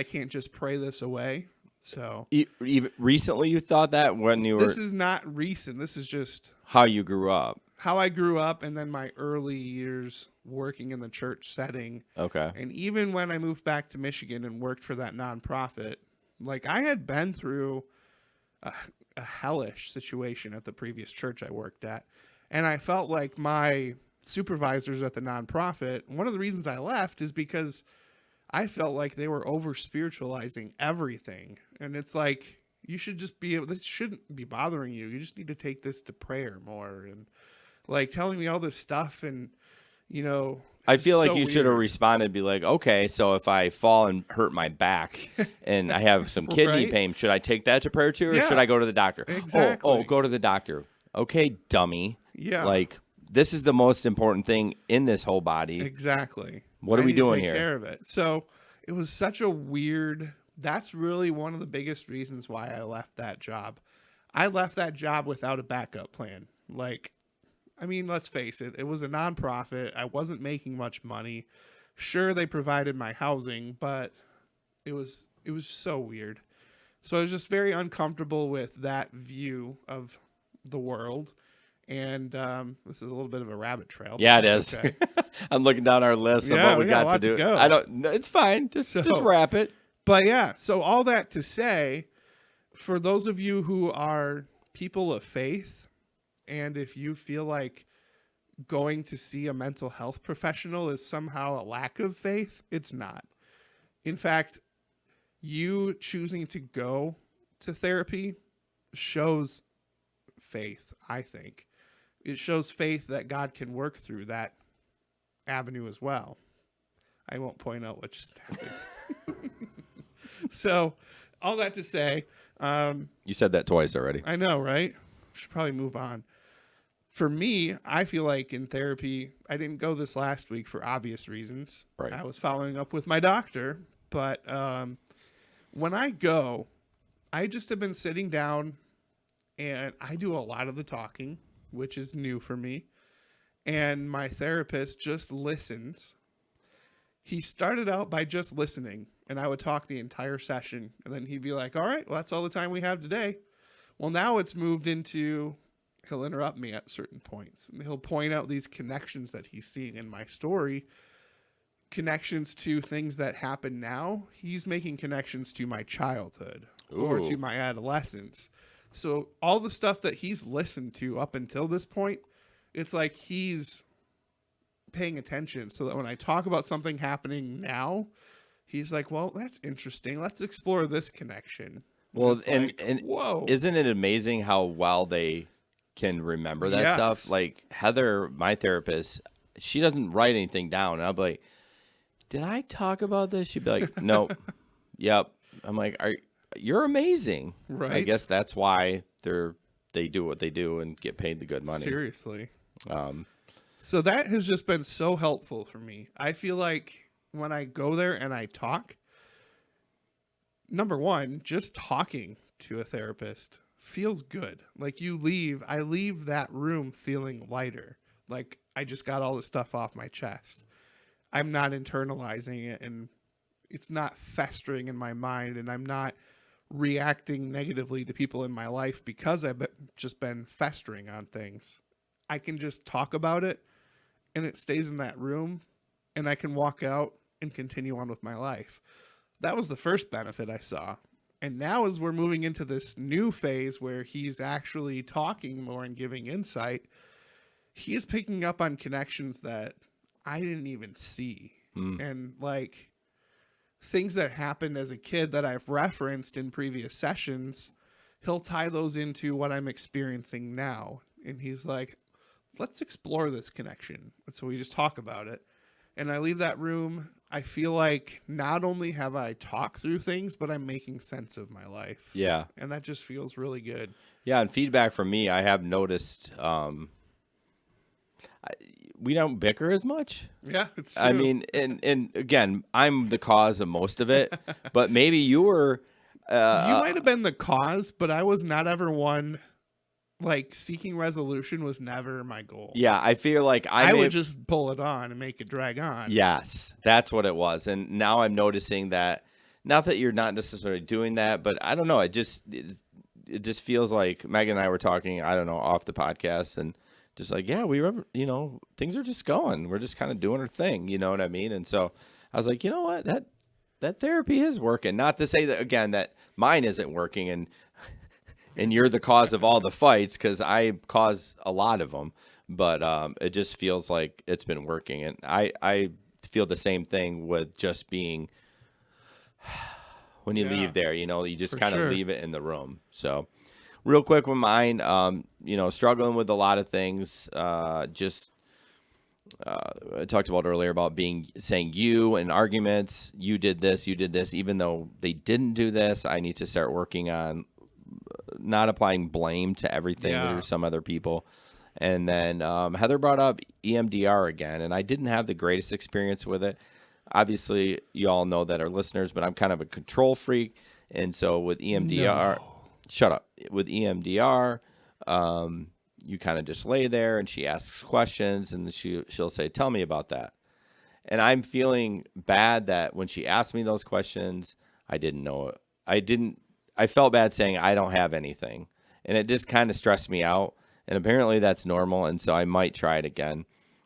can't just pray this away? So Even recently, you thought that when you were this is not recent. This is just how you grew up. how I grew up, and then my early years working in the church setting. Okay. And even when I moved back to Michigan and worked for that nonprofit, like I had been through a hellish situation at the previous church I worked at. And I felt like my supervisors at the nonprofit, one of the reasons I left is because I felt like they were over spiritualizing everything. And it's like, you should just this shouldn't be bothering you. You just need to take this to prayer more. And like telling me all this stuff, and I feel like so you should have weird. responded, be like, okay, so if I fall and hurt my back and I have some kidney Right? pain, should I take that to prayer too, or Yeah, should I go to the doctor? exactly. Oh, go to the doctor. Okay, dummy. Yeah. Like, this is the most important thing in this whole body. Exactly. What are I we need to doing take here? Care of it. So it was such a weird. That's really one of the biggest reasons why I left that job. I left that job without a backup plan. Like, I mean, let's face it. It was a nonprofit. I wasn't making much money. Sure, they provided my housing, but it was so weird. So I was just very uncomfortable with that view of the world. And this is a little bit of a rabbit trail. But Yeah, it that's is. okay. I'm looking down our list of Yeah, what we we got a got to lot to do. go. I don't. No, it's fine. Just wrap it. But yeah, so all that to say, for those of you who are people of faith, and if you feel like going to see a mental health professional is somehow a lack of faith, it's not. In fact, you choosing to go to therapy shows faith, I think. It shows faith that God can work through that avenue as well. I won't point out what just happened. So, all that to say, You said that twice already. I know, right? Should probably move on. For me, I feel like in therapy, I didn't go this last week for obvious reasons. Right. I was following up with my doctor, but when I go, I just have been sitting down, and I do a lot of the talking, which is new for me. And my therapist just listens. He started out by just listening, and I would talk the entire session. And then he'd be like, all right, well, that's all the time we have today. Well, now it's moved into he'll interrupt me at certain points. And he'll point out these connections that he's seeing in my story, connections to things that happen now. He's making connections to my childhood or to Ooh. my adolescence. So all the stuff that he's listened to up until this point, it's like he's paying attention so that when I talk about something happening now, he's like, well, that's interesting. Let's explore this connection. Well, It's and like, and whoa. isn't it amazing how well they can remember that Yes. stuff? Like Heather, my therapist, she doesn't write anything down, and I'll be like, "Did I talk about this?" She'd be like, "Nope." Yep. I'm like, "You're amazing." I Right? guess that's why they do what they do and get paid the good money. Seriously. Um, So that has just been so helpful for me. I feel like when I go there and I talk, number one, just talking to a therapist feels good. Like I leave that room feeling lighter. Like I just got all this stuff off my chest. I'm not internalizing it and it's not festering in my mind, and I'm not reacting negatively to people in my life because I've just been festering on things. I can just talk about it and it stays in that room, and I can walk out and continue on with my life. That was the first benefit I saw. And now, as we're moving into this new phase where he's actually talking more and giving insight, he is picking up on connections that I didn't even see. And like things that happened as a kid that I've referenced in previous sessions, he'll tie those into what I'm experiencing now. And he's like, let's explore this connection. And so we just talk about it. And I leave that room. I feel like not only have I talked through things, but I'm making sense of my life. yeah. And that just feels really good. Yeah, and feedback from me, I have noticed we don't bicker as much. Yeah, it's true. I mean, and again, I'm the cause of most of it, but maybe you were. You might have been the cause, but I was not ever one. Like seeking resolution was never my goal. Yeah, I feel like I would just pull it on and make it drag on. Yes, that's what it was, and now I'm noticing that. Not that you're not necessarily doing that, but I don't know. It just feels like Megan and I were talking. I don't know, off the podcast, and just like, yeah, we were, things are just going. We're just kind of doing our thing. You know what I mean? And so I was like, you know what, that therapy is working. Not to say that again that mine isn't working, and you're the cause of all the fights, because I cause a lot of them. But it just feels like it's been working, and I feel the same thing with just being. When you leave there, you just kind of leave it in the room. So real quick with mine, struggling with a lot of things. I talked about earlier about saying you in arguments, you did this, even though they didn't do this. I need to start working on not applying blame to everything or some other people. And then Heather brought up EMDR again, and I didn't have the greatest experience with it. Obviously, you all know that, our listeners, but I'm kind of a control freak. And so with EMDR, shut up. With EMDR, you kind of just lay there and she asks questions, and she'll say, tell me about that. And I'm feeling bad that when she asked me those questions, I didn't know it. I felt bad saying I don't have anything. And it just kind of stressed me out. And apparently that's normal. And so I might try it again.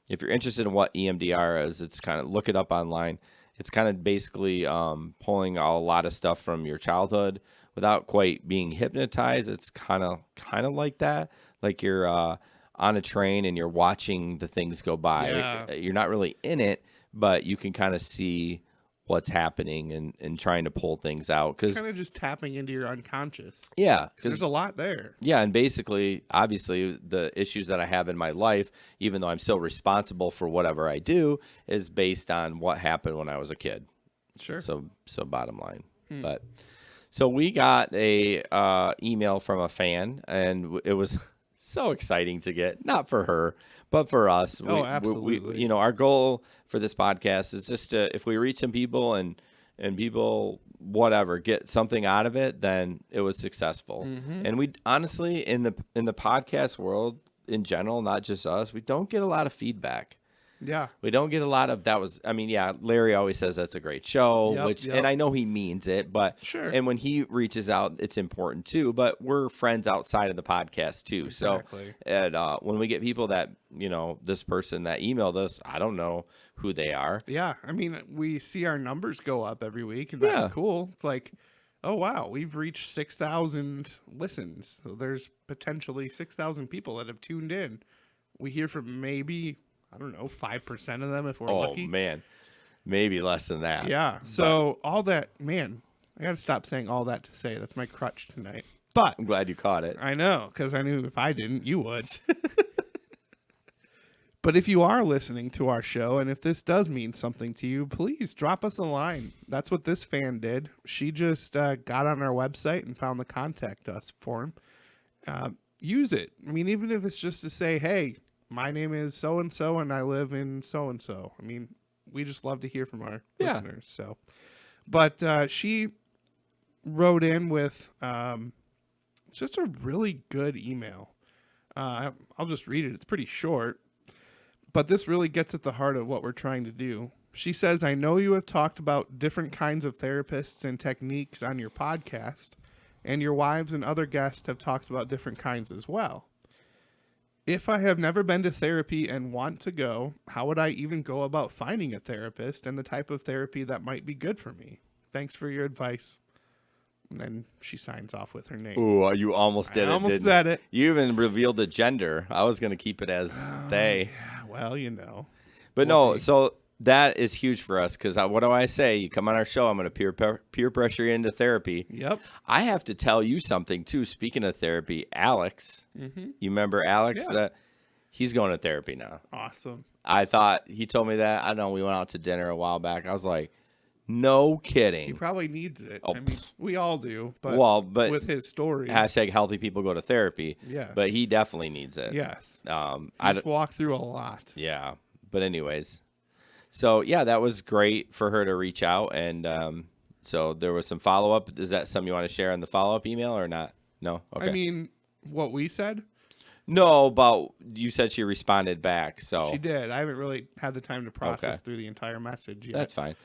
If you're interested in what EMDR is, it's kind of, look it up online. It's kind of basically pulling a lot of stuff from your childhood without quite being hypnotized. It's kind of like that. Like you're on a train and you're watching the things go by. Yeah. You're not really in it, but you can kind of see what's happening and trying to pull things out. Because kind of just tapping into your unconscious. Yeah. There's a lot there. Yeah, and basically, obviously, the issues that I have in my life, even though I'm still responsible for whatever I do, is based on what happened when I was a kid. Sure. So bottom line. But so we got a email from a fan, and it was so exciting to get, not for her, but for us. Absolutely. Our goal for this podcast is just to, if we reach some people and people, whatever, get something out of it, then it was successful. And we honestly, in the podcast world, in general, not just us, we don't get a lot of feedback. Yeah. We don't get a lot of that was, I mean, yeah, Larry always says that's a great show, Yep. and I know he means it, but, Sure. and when he reaches out, it's important too, but we're friends outside of the podcast too. Exactly. So, and when we get people that, this person that emailed us, I don't know who they are. Yeah. I mean, we see our numbers go up every week, and that's Yeah. cool. It's like, oh, wow, we've reached 6,000 listens. So there's potentially 6,000 people that have tuned in. We hear from maybe, I don't know, 5% of them if we're lucky. Oh, man. Maybe less than that. Yeah. So all that, man, I got to stop saying all that to say. That's my crutch tonight. But I'm glad you caught it. I know, because I knew if I didn't, you would. But if you are listening to our show, and if this does mean something to you, please drop us a line. That's what this fan did. She just got on our website and found the contact us form. Use it. I mean, even if it's just to say, hey, my name is so-and-so and I live in so-and-so. I mean, we just love to hear from our listeners. So, but she wrote in with just a really good email. I'll just read it. It's pretty short, but this really gets at the heart of what we're trying to do. She says, I know you have talked about different kinds of therapists and techniques on your podcast, and your wives and other guests have talked about different kinds as well. If I have never been to therapy and want to go, how would I even go about finding a therapist and the type of therapy that might be good for me? Thanks for your advice. And then she signs off with her name. Ooh, you almost did I it. almost said it. You even revealed the gender. I was going to keep it as they. Yeah, well, you know. But no, so that is huge for us because what do I say? You come on our show, I'm going to peer pressure you into therapy. Yep. I have to tell you something too. Speaking of therapy, Alex, you remember Alex? Yeah. That he's going to therapy now. Awesome. I thought he told me that. I don't know. We went out to dinner a while back. I was like, no He kidding. probably needs it. Oh, I mean, we all do. But, but with his story. hashtag healthy people go to therapy. Yes. But he definitely needs it. Yes. I He's walked through a lot. Yeah. But anyways, so yeah, that was great for her to reach out. And so there was some follow up. Is that something you want to share in the follow up email or not? No. Okay. I mean, what we said, no, but you said she responded back. So she did. I haven't really had the time to process Okay. through the entire message yet. that's fine.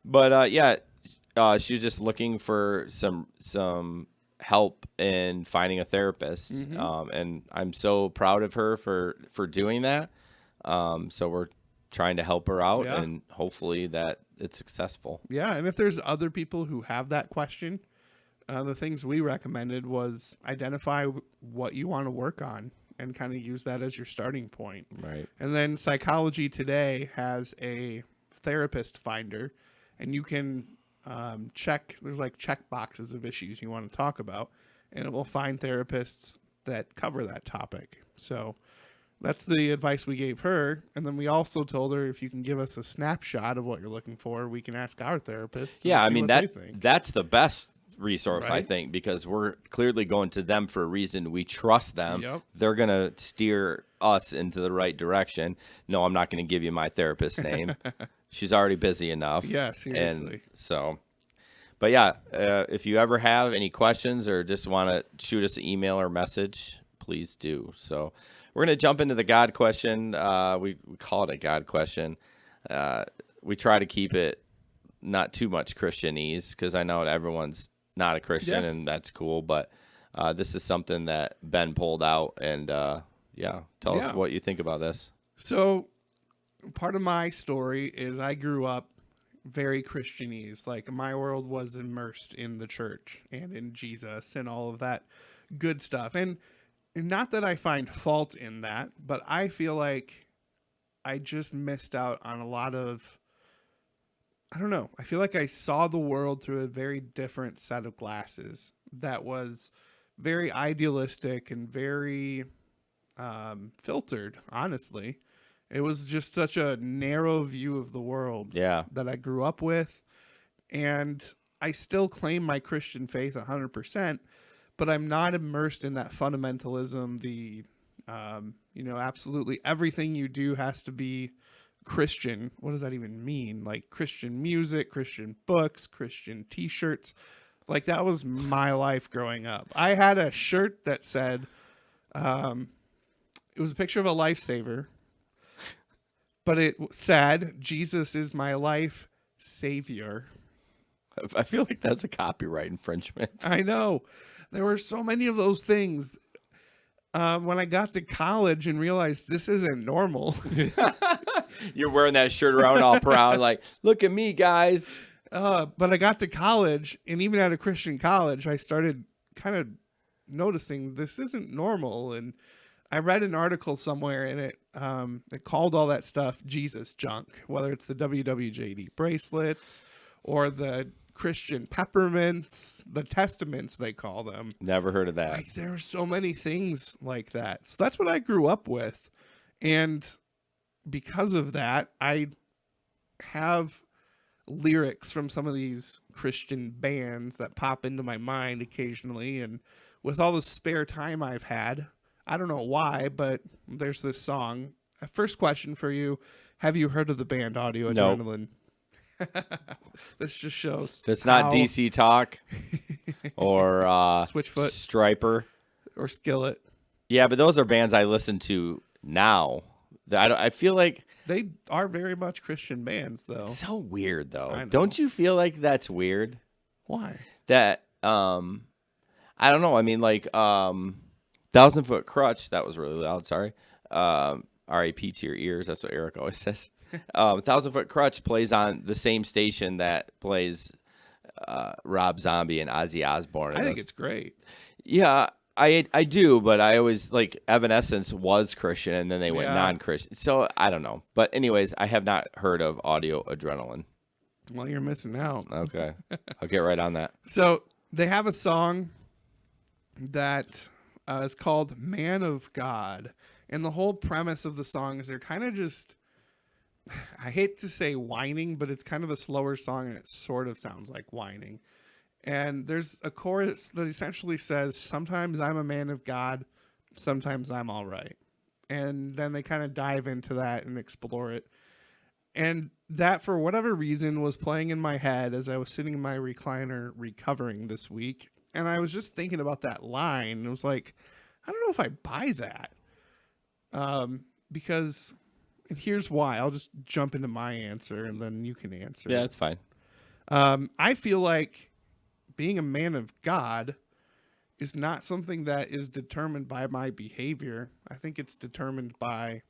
But yeah, she was just looking for some help in finding a therapist. And I'm so proud of her for doing that. So we're trying to help her out Yeah. and hopefully that it's successful. Yeah, and if there's other people who have that question, the things we recommended was identify what you want to work on and kind of use that as your starting point. Right. And then Psychology Today has a therapist finder, and you can check, there's like check boxes of issues you want to talk about, and it will find therapists that cover that topic. So that's the advice we gave her. And then we also told her, if you can give us a snapshot of what you're looking for, we can ask our therapists. Yeah, and I see mean what they think. that's the best resource, I Right? think, because we're clearly going to them for a reason. We trust them. Yep. They're going to steer us into the right direction. No, I'm not going to give you my therapist's name. She's already busy enough. Yeah, seriously. And so, but yeah, if you ever have any questions or just want to shoot us an email or message, please do. So we're going to jump into the God question. We call it a God question. We try to keep it not too much Christianese because I know everyone's not a Christian, Yeah. and that's cool. But this is something that Ben pulled out, and tell us Yeah. what you think about this. So part of my story is I grew up very Christianese. Like, my world was immersed in the church and in Jesus and all of that good stuff. And not that I find fault in that, but I feel like I just missed out on a lot of, I don't know. I feel like I saw the world through a very different set of glasses that was very idealistic and very filtered, honestly. It was just such a narrow view of the world Yeah. that I grew up with. And I still claim my Christian faith 100%, but I'm not immersed in that fundamentalism. The, absolutely everything you do has to be Christian. What does that even mean? Like Christian music, Christian books, Christian t-shirts. Like, that was my life growing up. I had a shirt that said, it It was a picture of a lifesaver, but it said, "Jesus is my life savior." I feel like that's a copyright infringement. I know. There were so many of those things. When I got to college and realized this isn't normal. You're wearing that shirt around all proud, like, look at me, guys. But I got to college, and even at a Christian college, I started kind of noticing this isn't normal. And I read an article somewhere, and it called all that stuff Jesus junk, whether it's the WWJD bracelets or the Christian peppermints, the testaments they call them. Never heard of that. Like, there were so many things like that. So that's what I grew up with. And because of that, I have lyrics from some of these Christian bands that pop into my mind occasionally. And with all the spare time I've had, I don't know why, but there's this song. First question for you. Have you heard of the band Audio Nope. Adrenaline? This just shows. If it's not how- DC Talk or Switchfoot Striper. or Skillet. Yeah, but those are bands I listen to now. I feel like They are very much Christian bands, though. it's so weird, though. I know. Don't you feel like that's weird? Why? That I don't know. I mean, like 1,000 Foot Crutch. That was really loud. Sorry. R.I.P. to your ears. That's what Eric always says. 1,000 Foot Crutch plays on the same station that plays Rob Zombie and Ozzy Osbourne. I think it's great. Yeah, I do, but I always like Evanescence was Christian and then they went Yeah. non-Christian. So I don't know. But anyways, I have not heard of Audio Adrenaline. Well, you're missing out. Okay. I'll get right on that. So they have a song that is called Man of God. And the whole premise of the song is they're kind of just, I hate to say whining, but it's kind of a slower song and it sort of sounds like whining. And there's a chorus that essentially says, sometimes I'm a man of God, sometimes I'm all right. And then they kind of dive into that and explore it. And that, for whatever reason, was playing in my head as I was sitting in my recliner recovering this week. And I was just thinking about that line. And it was like, I don't know if I buy that. Because, and here's why. I'll just jump into my answer and then you can answer. Yeah, that's fine. I feel like being a man of God is not something that is determined by my behavior. I think it's determined by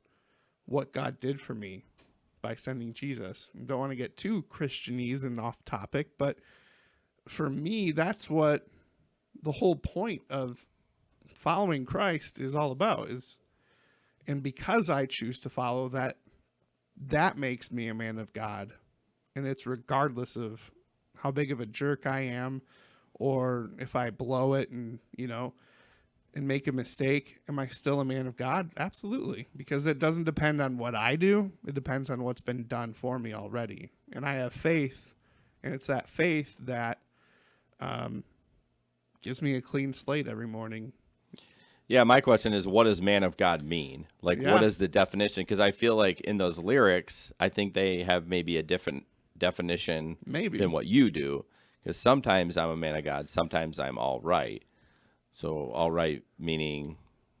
what God did for me by sending Jesus. I don't want to get too Christianese and off topic, but for me, that's what the whole point of following Christ is all about. And because I choose to follow that, that makes me a man of God. And it's regardless of how big of a jerk I am, or if I blow it and, and make a mistake, am I still a man of God? Absolutely. Because it doesn't depend on what I do. It depends on what's been done for me already. And I have faith, and it's that faith that gives me a clean slate every morning. Yeah, my question is, what does man of God mean? Like, Yeah. what is the definition? Because I feel like in those lyrics, I think they have maybe a different definition Maybe. than what you do. Because sometimes I'm a man of God, sometimes I'm all right. So all right meaning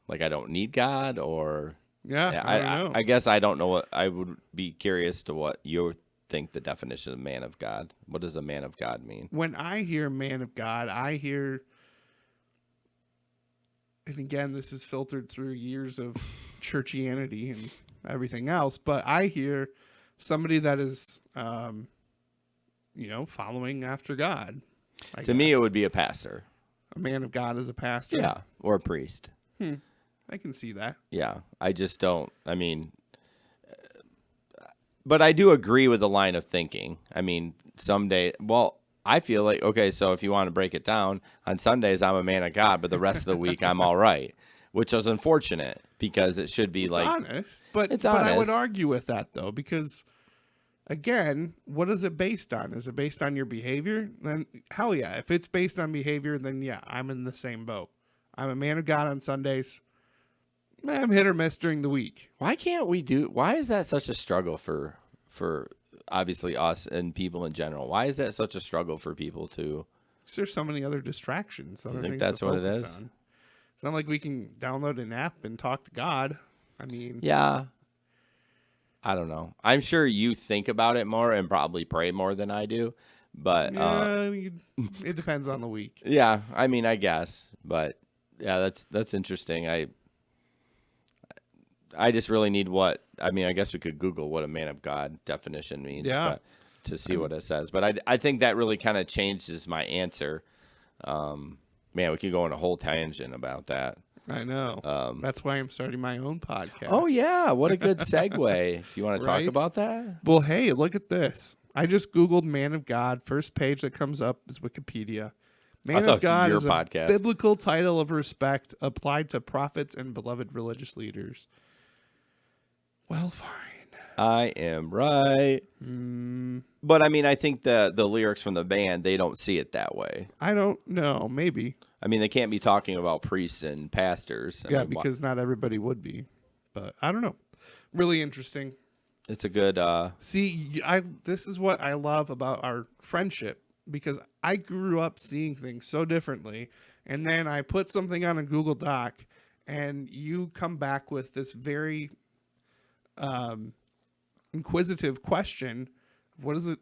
like I don't need God, or Yeah, I don't know. I guess I don't know. What I would be curious to what you think the definition of man of God. What does a man of God mean? When I hear man of God, I hear, and again, this is filtered through years of churchianity and everything else, but I hear somebody that is, following after God. To me, it would be a pastor. A man of God is a pastor. Yeah, or a priest. I can see that. Yeah, I just don't. I mean, but I do agree with the line of thinking. I mean, someday, well, I feel like, okay, so if you want to break it down, on Sundays I'm a man of God, but the rest of the week I'm all right, which is unfortunate because it should be It's like honest, but It's I would honest. argue with that though, because again, what is it based on? Is it based on your behavior? Then hell yeah. If it's based on behavior, then yeah, I'm in the same boat. I'm a man of God on Sundays. I'm hit or miss during the week. why can't we do? Why is that such a struggle for obviously us and people in general? Why is that such a struggle for people to? 'Cause there's so many other distractions. Other think things that's to what it focus is? on. It's not like we can download an app and talk to God. I mean, Yeah. I don't know. I'm sure you think about it more and probably pray more than I do. But yeah, it depends on the week. yeah, I mean, I guess. But yeah, that's interesting. I just really need I mean, I guess we could Google what a man of God definition means, Yeah. but to see what it says. But I think that really kind of changes my answer. Man, we could go on a whole tangent about that. I know. That's why I'm starting my own podcast. Oh yeah, what a good segue. Do you want to talk Right? about that? Well, hey, look at this. I just Googled man of God. First page that comes up is Wikipedia. Man thought it of was God your is podcast. a biblical title of respect applied to prophets and beloved religious leaders. Well, fine. I am right. But I mean, I think the lyrics from the band, they don't see it that way. I don't know. Maybe. I mean, they can't be talking about priests and pastors. I Yeah, mean, because not everybody would be. But I don't know. Really interesting. it's a good. See, this is what I love about our friendship, because I grew up seeing things so differently, and then I put something on a Google Doc, and you come back with this very inquisitive question. What is it?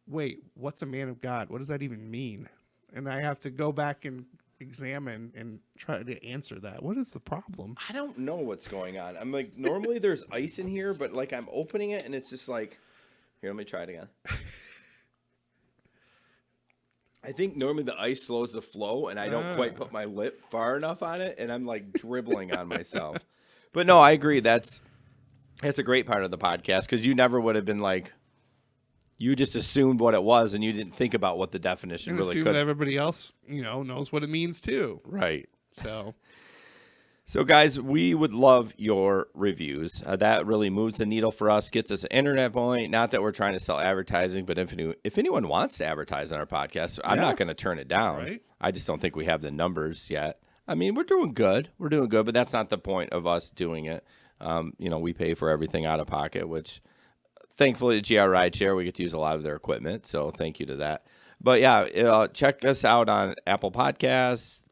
Wait, what's a man of God? What does that even mean? And I have to go back and examine and try to answer that. What is the problem? I don't know what's going on. I'm like, normally there's ice in here, but like I'm opening it and it's just like, here, let me try it again. I think normally the ice slows the flow and I don't quite put my lip far enough on it and I'm like dribbling on myself. But no, I agree. That's a great part of the podcast because you never would have been like, you just assumed what it was and you didn't think about what the definition And really assume could. that everybody else, knows what it means too. Right. So, Guys, we would love your reviews. That really moves the needle for us, gets us an internet point. Not that we're trying to sell advertising, but if anyone wants to advertise on our podcast, I'm not going to turn it down. Right. I just don't think we have the numbers yet. I mean, we're doing good. But that's not the point of us doing it. We pay for everything out of pocket, which thankfully, GR Rideshare, we get to use a lot of their equipment, so thank you to that. But yeah, check us out on Apple Podcasts,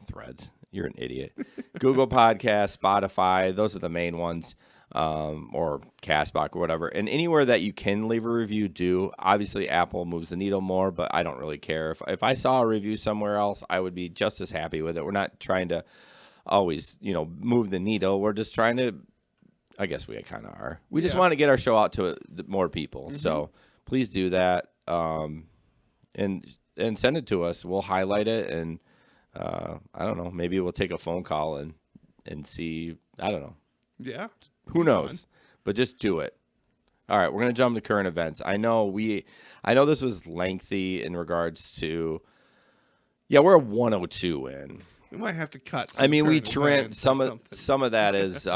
Threads. You're an idiot. Google Podcasts, Spotify. Those are the main ones, or Castbox or whatever. And anywhere that you can leave a review, do. Obviously, Apple moves the needle more, but I don't really care. If I saw a review somewhere else, I would be just as happy with it. We're not trying to always, move the needle. We're just trying to. I guess we kind of are. We just want to get our show out to more people. Mm-hmm. So please do that, and send it to us. We'll highlight it, and I don't know. Maybe we'll take a phone call and see. I don't know. Yeah. Who knows? But just do it. All right, we're gonna jump to current events. I know this was lengthy in regards to. Yeah, we're a 102 in. We might have to cut. I mean, we trimmed some of that is.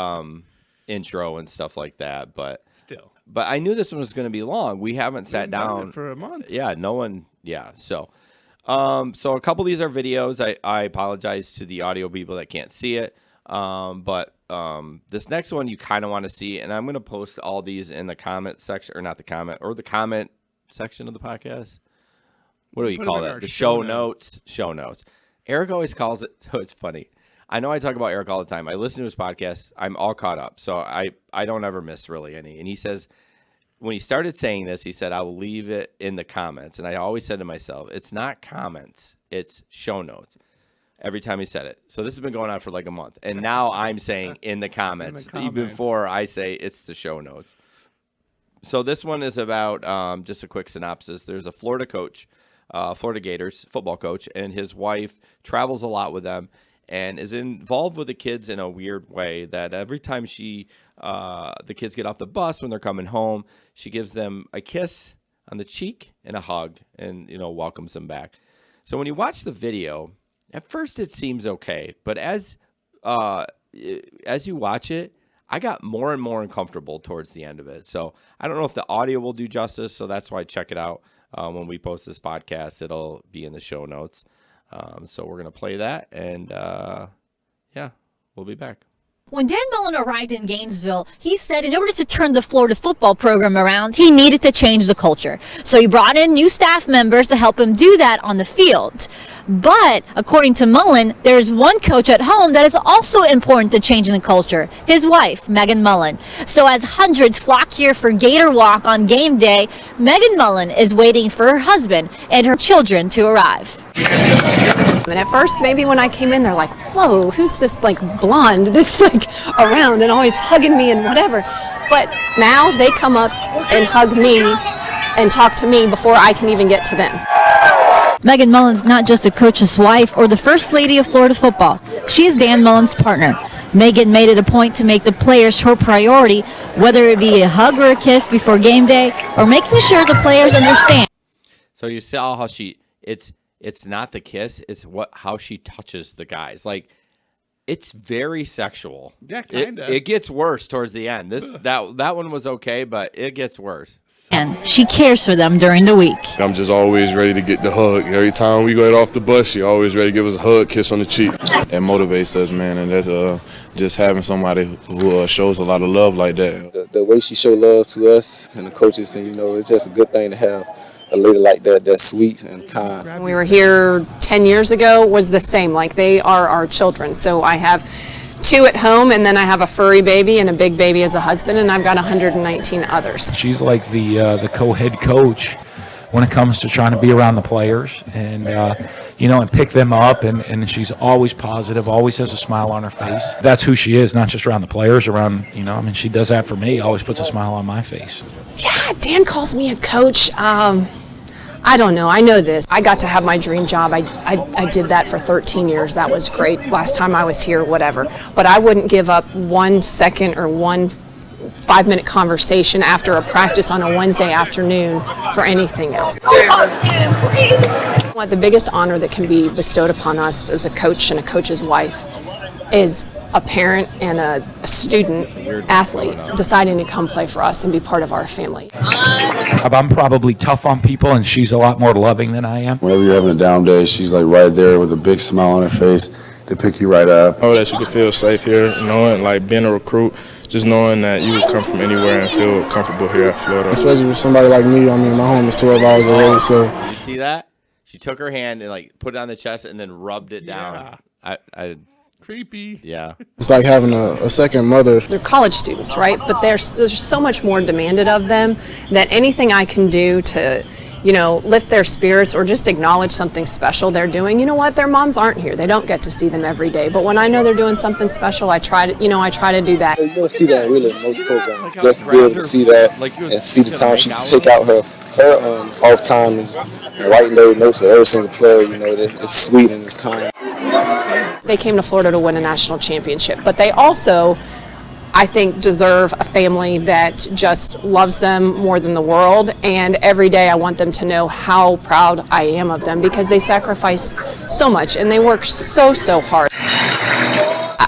Intro and stuff like that, but still. But I knew this one was going to be long. We haven't sat down for a month. Yeah, no one. Yeah, so a couple of these are videos. I apologize to the audio people that can't see it, but this next one you kind of want to see, and I'm going to post all these in the comment section, or not the comment, or the comment section of the podcast. What do you call that? The show notes. Show notes. Eric always calls it. So it's funny. I know I talk about Eric all the time. I listen to his podcast. I'm all caught up. So I don't ever miss really any. And he says, when he started saying this, he said, I will leave it in the comments. And I always said to myself, it's not comments, it's show notes. Every time he said it. So this has been going on for like a month. And now I'm saying in the comments, even before I say it's the show notes. So this one is about, just a quick synopsis. There's a Florida coach, Florida Gators football coach, and his wife travels a lot with them. And is involved with the kids in a weird way that every time the kids get off the bus when they're coming home, she gives them a kiss on the cheek and a hug and, welcomes them back. So when you watch the video, at first it seems okay. But as you watch it, I got more and more uncomfortable towards the end of it. So I don't know if the audio will do justice. So that's why check it out. When we post this podcast, it'll be in the show notes. So we're going to play that, and we'll be back. When Dan Mullen arrived in Gainesville, he said in order to turn the Florida football program around, he needed to change the culture. So he brought in new staff members to help him do that on the field. But according to Mullen, there's one coach at home that is also important to changing the culture, his wife, Megan Mullen. So as hundreds flock here for Gator Walk on game day, Megan Mullen is waiting for her husband and her children to arrive. And at first, maybe when I came in, they're like, whoa, who's this like blonde that's like around and always hugging me and whatever. But now they come up and hug me and talk to me before I can even get to them. Megan Mullen's not just a coach's wife or the first lady of Florida football. She is Dan Mullen's partner. Megan made it a point to make the players her priority, whether it be a hug or a kiss before game day or making sure the players understand. So you saw how it's not the kiss, it's how she touches the guys. Like, it's very sexual. Yeah, kinda. It gets worse towards the end. That one was okay, but it gets worse. And she cares for them during the week. I'm just always ready to get the hug. Every time we get off the bus, she always ready to give us a hug, kiss on the cheek. That motivates us, man, and that's just having somebody who shows a lot of love like that. The way she showed love to us and the coaches, and it's just a good thing to have a lady like that that's sweet and kind. When we were here 10 years ago was the same. Like, they are our children. So I have 2 at home, and then I have a furry baby and a big baby as a husband, and I've got 119 others. She's like the co-head coach when it comes to trying to be around the players and and pick them up, and she's always positive, always has a smile on her face. That's who she is, not just around the players, around, she does that for me, always puts a smile on my face. Yeah, Dan calls me a coach. I don't know. I know this. I got to have my dream job. I did that for 13 years. That was great. Last time I was here, whatever. But I wouldn't give up 1 second or 1 5-minute conversation after a practice on a Wednesday afternoon for anything else. What the biggest honor that can be bestowed upon us as a coach and a coach's wife is a parent and a student athlete deciding to come play for us and be part of our family. I'm probably tough on people, and she's a lot more loving than I am. Whenever you're having a down day, she's like right there with a big smile on her face to pick you right up. Oh, that you can feel safe here, knowing, like, being a recruit, just knowing that you would come from anywhere and feel comfortable here at Florida. Especially with somebody like me. My home is 12 hours away, so. You see that? She took her hand and put it on the chest and then rubbed it down. I Creepy. Yeah. It's like having a second mother. They're college students, right? But there's so much more demanded of them that anything I can do to, lift their spirits or just acknowledge something special they're doing. You know what? Their moms aren't here. They don't get to see them every day. But when I know they're doing something special, I try to do that. You don't see that really in most programs. Just to be able to see that and see the time she take out her off time and writing those notes for every single player. It's sweet and it's kind. They came to Florida to win a national championship, but they also, I think, deserve a family that just loves them more than the world. And every day I want them to know how proud I am of them because they sacrifice so much and they work so hard.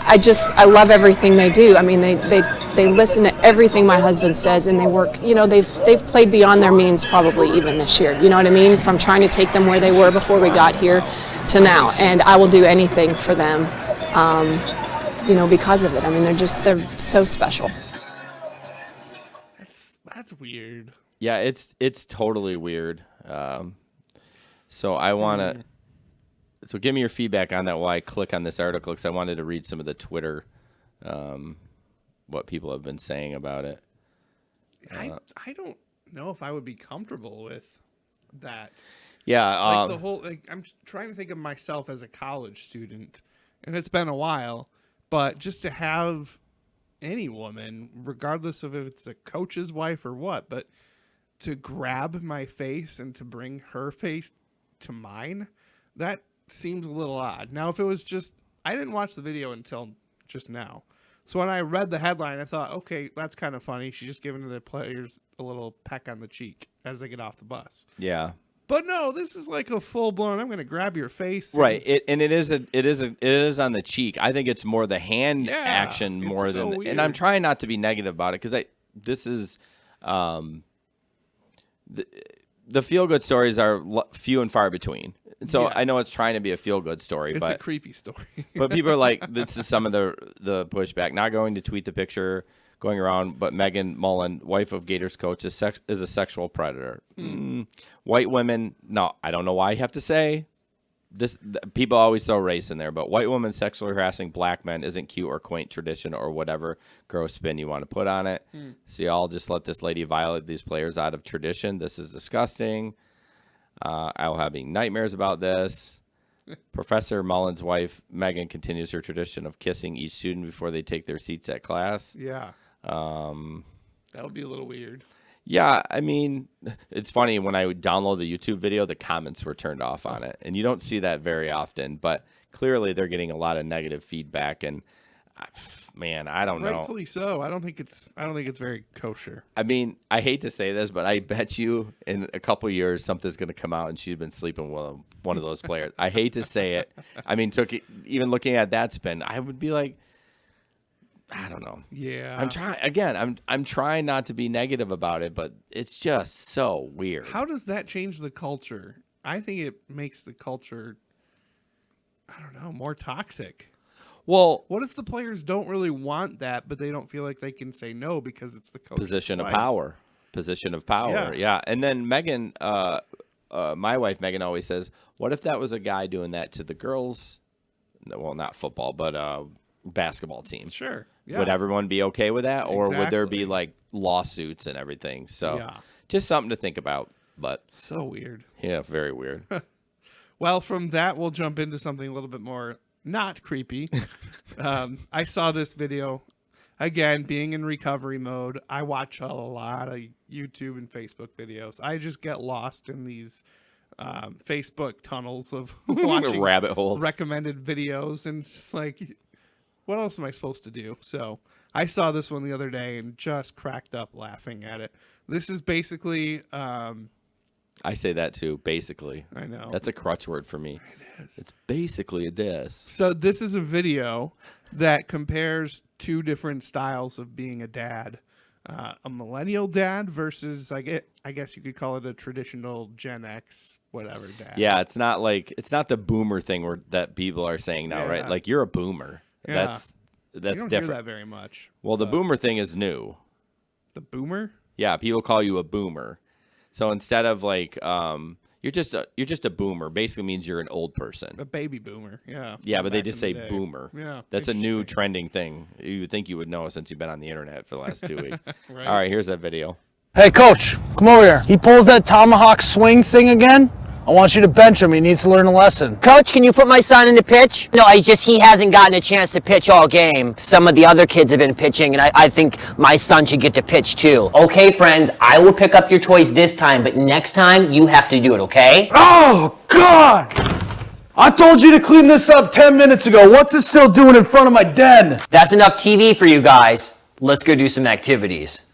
I love everything they do. I mean, they listen to everything my husband says, and they work. They've played beyond their means probably even this year. You know what I mean? From trying to take them where they were before we got here to now, and I will do anything for them. Because of it. I mean, they're so special. That's weird. Yeah, it's totally weird. So I want to. So give me your feedback on that while I click on this article, because I wanted to read some of the Twitter, what people have been saying about it. I don't know if I would be comfortable with that. Yeah, the whole. I'm trying to think of myself as a college student, and it's been a while. But just to have any woman, regardless of if it's a coach's wife or what, but to grab my face and to bring her face to mine, that seems a little odd. Now, if it was just, I didn't watch the video until just now. So when I read the headline, I thought, okay, that's kind of funny. She's just giving the players a little peck on the cheek as they get off the bus. yeah. But no, this is like a full blown. I'm going to grab your face. Right, it is on the cheek. I think it's more the hand action more so than, weird. and I'm trying not to be negative about it because this is, the feel good stories are few and far between. So Yes. I know it's trying to be a feel-good story, It's but a creepy story. but people are like, this is some of the pushback. Not going to tweet the picture going around, but Megan Mullen, wife of Gators coach, is a sexual predator. White women, no, I don't know why you have to say this. People always throw race in there, but white women sexually harassing black men isn't cute or quaint tradition or whatever gross spin you want to put on it. So y'all just let this lady violate these players out of tradition. This is disgusting. I'll having nightmares about this. Professor Mullen's wife, Megan, continues her tradition of kissing each student before they take their seats at class. Yeah. That would be a little weird. Yeah, I mean, it's funny. When I would download the YouTube video, the comments were turned off on it. And you don't see that very often. But clearly they're getting a lot of negative feedback. And, man, I don't know. Rightfully so. I don't think it's very kosher. I mean, I hate to say this, but I bet you in a couple of years something's going to come out and she's been sleeping with one of those players. I hate to say it. I mean, even looking at that spin, I would be like, I don't know. Yeah. I'm trying not to be negative about it, but it's just so weird. How does that change the culture? I think it makes the culture, I don't know, more toxic. Well, what if the players don't really want that, but they don't feel like they can say no because it's the coach's position of wife? power. Position of power. Yeah. And then Megan, my wife Megan always says, what if that was a guy doing that to the girls? Well, not football, but basketball team. Sure. Yeah. Would everyone be okay with that? Or would there be Exactly. like lawsuits and everything? So Yeah. just something to think about. But So weird. yeah, very weird. Well, from that, we'll jump into something a little bit more not creepy. I saw this video. Again, being in recovery mode, I watch a lot of YouTube and Facebook videos. I just get lost in these Facebook tunnels of watching Rabbit holes. recommended videos. And it's like, what else am I supposed to do? So I saw this one the other day and just cracked up laughing at it. This is basically... I say that too, basically. I know. That's a crutch word for me. It is. It's basically this. So this is a video that compares two different styles of being a dad. A millennial dad versus, I guess you could call it a traditional Gen X, whatever dad. Yeah, it's not the boomer thing that people are saying now, right? Like, you're a boomer. Yeah. That's You don't different. hear that very much. Well, the boomer thing is new. The boomer? Yeah, people call you a boomer. So instead of like, you're just a boomer. Basically means you're an old person. A baby boomer, yeah. Yeah, but they Back just in say the day. boomer. Yeah, That's a new interesting. trending thing. You would think you would know since you've been on the internet for the last 2 weeks. Right. All right, here's that video. Hey, coach, come over here. He pulls that tomahawk swing thing again. I want you to bench him. He needs to learn a lesson. Coach, can you put my son in the pitch? No, he hasn't gotten a chance to pitch all game. Some of the other kids have been pitching, and I think my son should get to pitch too. Okay, friends, I will pick up your toys this time, but next time you have to do it, okay? Oh, God! I told you to clean this up 10 minutes ago. What's it still doing in front of my den? That's enough TV for you guys. Let's go do some activities.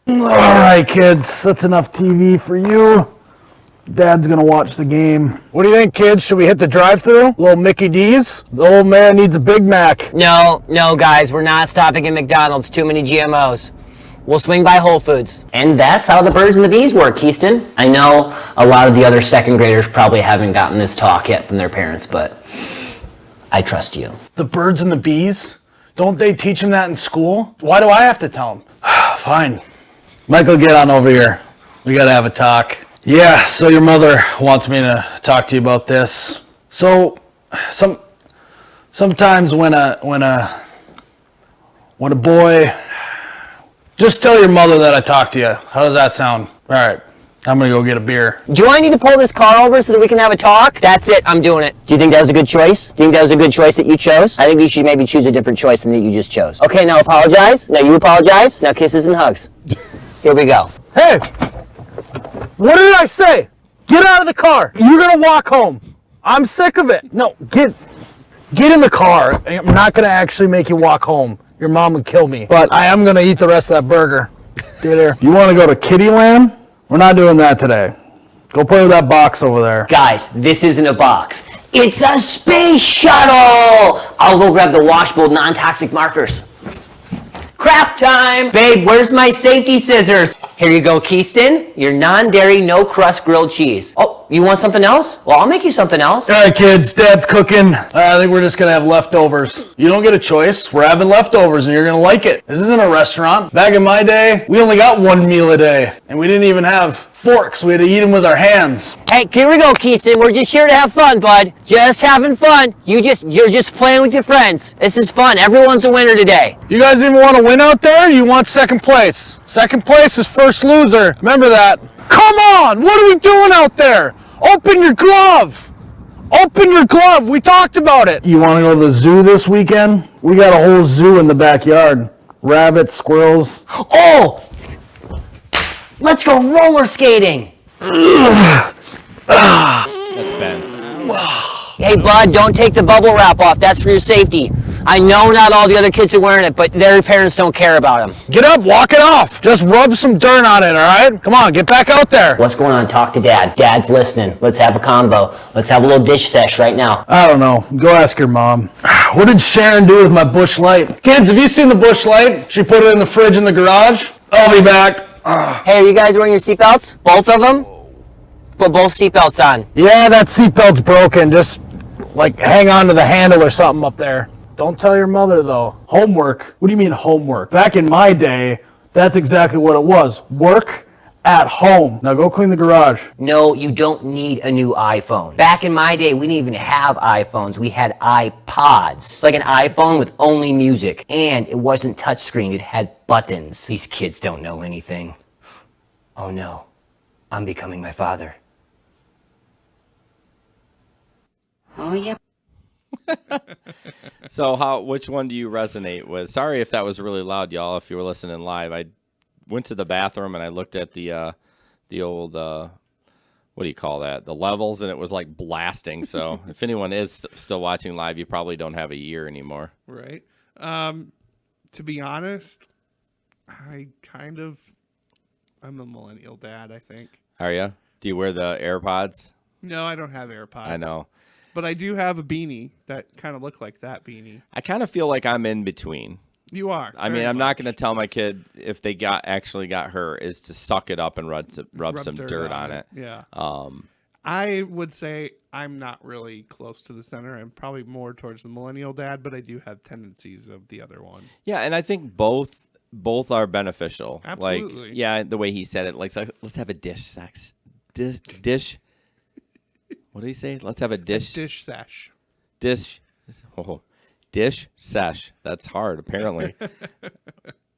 All right, kids, that's enough TV for you. Dad's gonna watch the game. What do you think, kids? Should we hit the drive-thru? Little Mickey D's? The old man needs a Big Mac. No, guys, we're not stopping at McDonald's. Too many GMOs. We'll swing by Whole Foods. And that's how the birds and the bees work, Keaston. I know a lot of the other second graders probably haven't gotten this talk yet from their parents, but I trust you. The birds and the bees? Don't they teach them that in school? Why do I have to tell them? Fine. Michael, get on over here. We gotta have a talk. Yeah, so your mother wants me to talk to you about this. So, sometimes when a boy, just tell your mother that I talked to you. How does that sound? All right, I'm gonna go get a beer. Do I need to pull this car over so that we can have a talk? That's it, I'm doing it. Do you think that was a good choice? Do you think that was a good choice that you chose? I think you should maybe choose a different choice than that you just chose. Okay, now apologize. Now you apologize. Now kisses and hugs. Here we go. Hey, what did I say? Get out of the car. You're gonna walk home. I'm sick of it. No, get in the car. I'm not gonna actually make you walk home. Your mom would kill me. But I am gonna eat the rest of that burger. Get here. You wanna go to Kittyland? We're not doing that today. Go play with that box over there. Guys, this isn't a box. It's a space shuttle! I'll go grab the washable non-toxic markers. Craft time! Babe, where's my safety scissors? Here you go, Keaston. Your non-dairy, no-crust grilled cheese. Oh, Oh, you want something else? Well, I'll make you something else. All right, kids, Dad's cooking. I think we're just gonna have leftovers. You don't get a choice. We're having leftovers, and you're gonna like it. This isn't a restaurant. Back in my day, we only got one meal a day, and we didn't even have forks. We had to eat them with our hands. Hey, here we go, Keaton. We're just here to have fun, bud. Just having fun. You're just playing with your friends. This is fun. Everyone's a winner today. You guys even want to win out there? You want second place? Second place is first loser. Remember that. Come on! What are we doing out there? Open your glove! Open your glove! We talked about it! You want to go to the zoo this weekend? We got a whole zoo in the backyard. Rabbits, squirrels. Oh! Let's go roller skating! That's Ben. Hey, bud, don't take the bubble wrap off. That's for your safety. I know not all the other kids are wearing it, but their parents don't care about them. Get up, walk it off. Just rub some dirt on it, all right? Come on, get back out there. What's going on? Talk to Dad. Dad's listening. Let's have a convo. Let's have a little dish sesh right now. I don't know. Go ask your mom. What did Sharon do with my Busch Light? Kids, have you seen the Busch Light? She put it in the fridge in the garage. I'll be back. Hey, are you guys wearing your seatbelts? Both of them? Put both seatbelts on. Yeah, that seatbelt's broken. Just, like, hang on to the handle or something up there. Don't tell your mother, though. Homework? What do you mean homework? Back in my day, that's exactly what it was. Work at home. Now go clean the garage. No, you don't need a new iPhone. Back in my day, we didn't even have iPhones. We had iPods. It's like an iPhone with only music. And it wasn't touchscreen. It had buttons. These kids don't know anything. Oh no, I'm becoming my father. Oh, yeah. So which one do you resonate with? Sorry if that was really loud, y'all, if you were listening live. I went to the bathroom and I looked at the old what do you call that? The levels, and it was like blasting. So if anyone is still watching live, you probably don't have a year anymore. Right. To be honest, I'm a millennial dad, I think. Are you? Do you wear the AirPods? No, I don't have AirPods. I know. But I do have a beanie that kind of look like that beanie. I kind of feel like I'm in between. You are. I mean, I'm not going to tell my kid if they actually got her is to suck it up and rub some dirt on it. Yeah. I would say I'm not really close to the center. I'm probably more towards the millennial dad, but I do have tendencies of the other one. Yeah, and I think both are beneficial. Absolutely. Like, yeah, the way he said it, like, so let's have a dish. What did he say? Let's have a dish. Dish sesh. Dish. Oh, dish sesh. That's hard, apparently.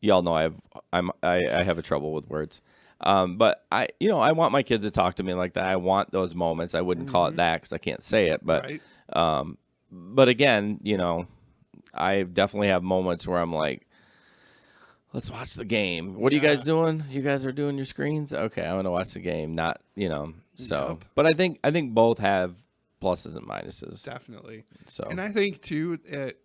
Y'all know I have a trouble with words. But I want my kids to talk to me like that. I want those moments. I wouldn't call it that because I can't say it. But, right. But again, I definitely have moments where I'm like, let's watch the game. What are you guys doing? You guys are doing your screens? Okay, I'm going to watch the game. Not, so. Yep. But I think both have pluses and minuses. Definitely. So. And I think, too, it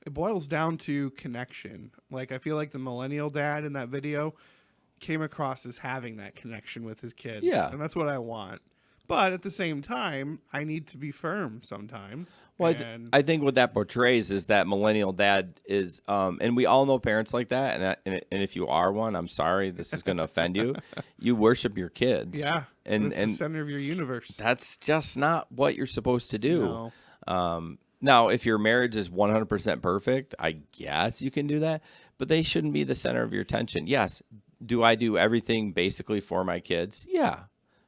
boils down to connection. Like, I feel like the millennial dad in that video came across as having that connection with his kids. Yeah. And that's what I want. But at the same time, I need to be firm sometimes. Well, I think what that portrays is that millennial dad is, and we all know parents like that. And if you are one, I'm sorry, this is going to offend you. You worship your kids. Yeah, and the center of your universe. That's just not what you're supposed to do. No. Now, if your marriage is 100% perfect, I guess you can do that. But they shouldn't be the center of your attention. Yes. Do I do everything basically for my kids? Yeah,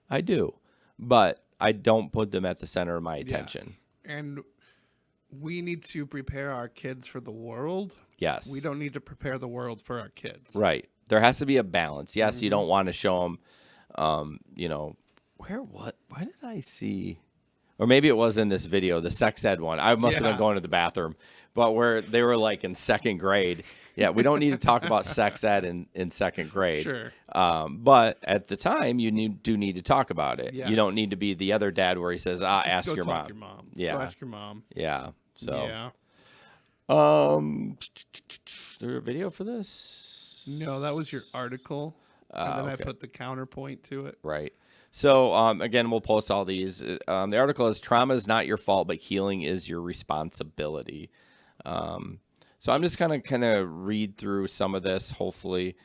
I do. But I don't put them at the center of my attention. Yes. And we need to prepare our kids for the world. Yes. We don't need to prepare the world for our kids. Right. There has to be a balance. Yes, you don't want to show them, why did I see? Or maybe it was in this video, the sex ed one. I must have been going to the bathroom. But where they were like in second grade. Yeah, we don't need to talk about sex ed in second grade. Sure. But at the time, you do need to talk about it. Yes. You don't need to be the other dad where he says, ask your mom. Yeah. Go ask your mom. Yeah. So. Yeah. Is there a video for this? No, that was your article. And then okay. I put the counterpoint to it. Right. So, again, we'll post all these. The article is trauma is not your fault, but healing is your responsibility. So I'm just going to kind of read through some of this. Hopefully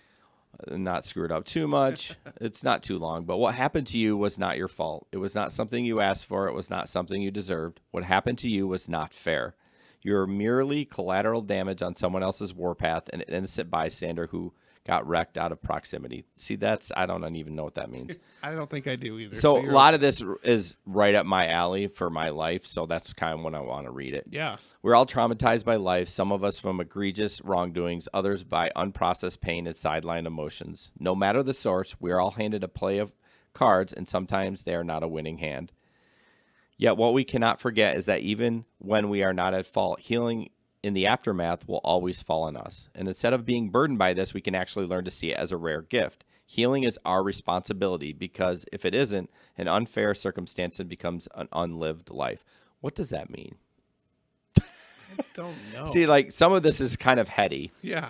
not screw it up too much. It's not too long. But what happened to you was not your fault. It was not something you asked for. It was not something you deserved. What happened to you was not fair. You're merely collateral damage on someone else's warpath, and an innocent bystander who got wrecked out of proximity. See, I don't even know what that means. I don't think I do either. So a lot of this is right up my alley for my life, so that's kind of when I want to read it. Yeah. We're all traumatized by life, some of us from egregious wrongdoings, others by unprocessed pain and sideline emotions. No matter the source, we are all handed a play of cards, and sometimes they are not a winning hand. Yet what we cannot forget is that even when we are not at fault, healing in the aftermath will always fall on us. And instead of being burdened by this, we can actually learn to see it as a rare gift. Healing is our responsibility, because if it isn't, an unfair circumstance, it becomes an unlived life. What does that mean? I don't know. See, like, some of this is kind of heady. Yeah.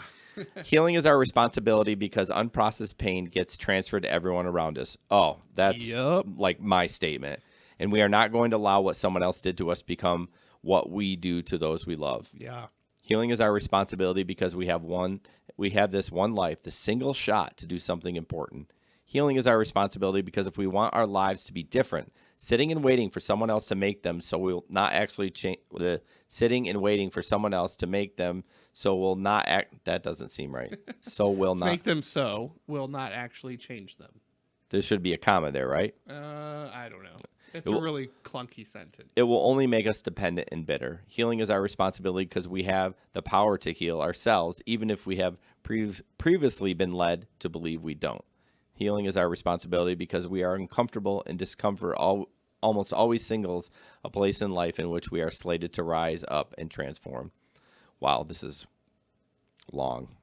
Healing is our responsibility because unprocessed pain gets transferred to everyone around us. Oh, that's like my statement. And we are not going to allow what someone else did to us become what we do to those we love. Yeah. Healing is our responsibility because we have this one life, the single shot to do something important. Healing is our responsibility because if we want our lives to be different, sitting and waiting for someone else to make them so we'll not actually change sitting and waiting for someone else to make them so we'll not act, that doesn't seem right. So we'll not make them so will not actually change them. There should be a comma there, right? I don't know. It's a really clunky sentence. It will only make us dependent and bitter. Healing is our responsibility because we have the power to heal ourselves, even if we have previously been led to believe we don't. Healing is our responsibility because we are uncomfortable, and discomfort almost always singles a place in life in which we are slated to rise up and transform. Wow, this is long.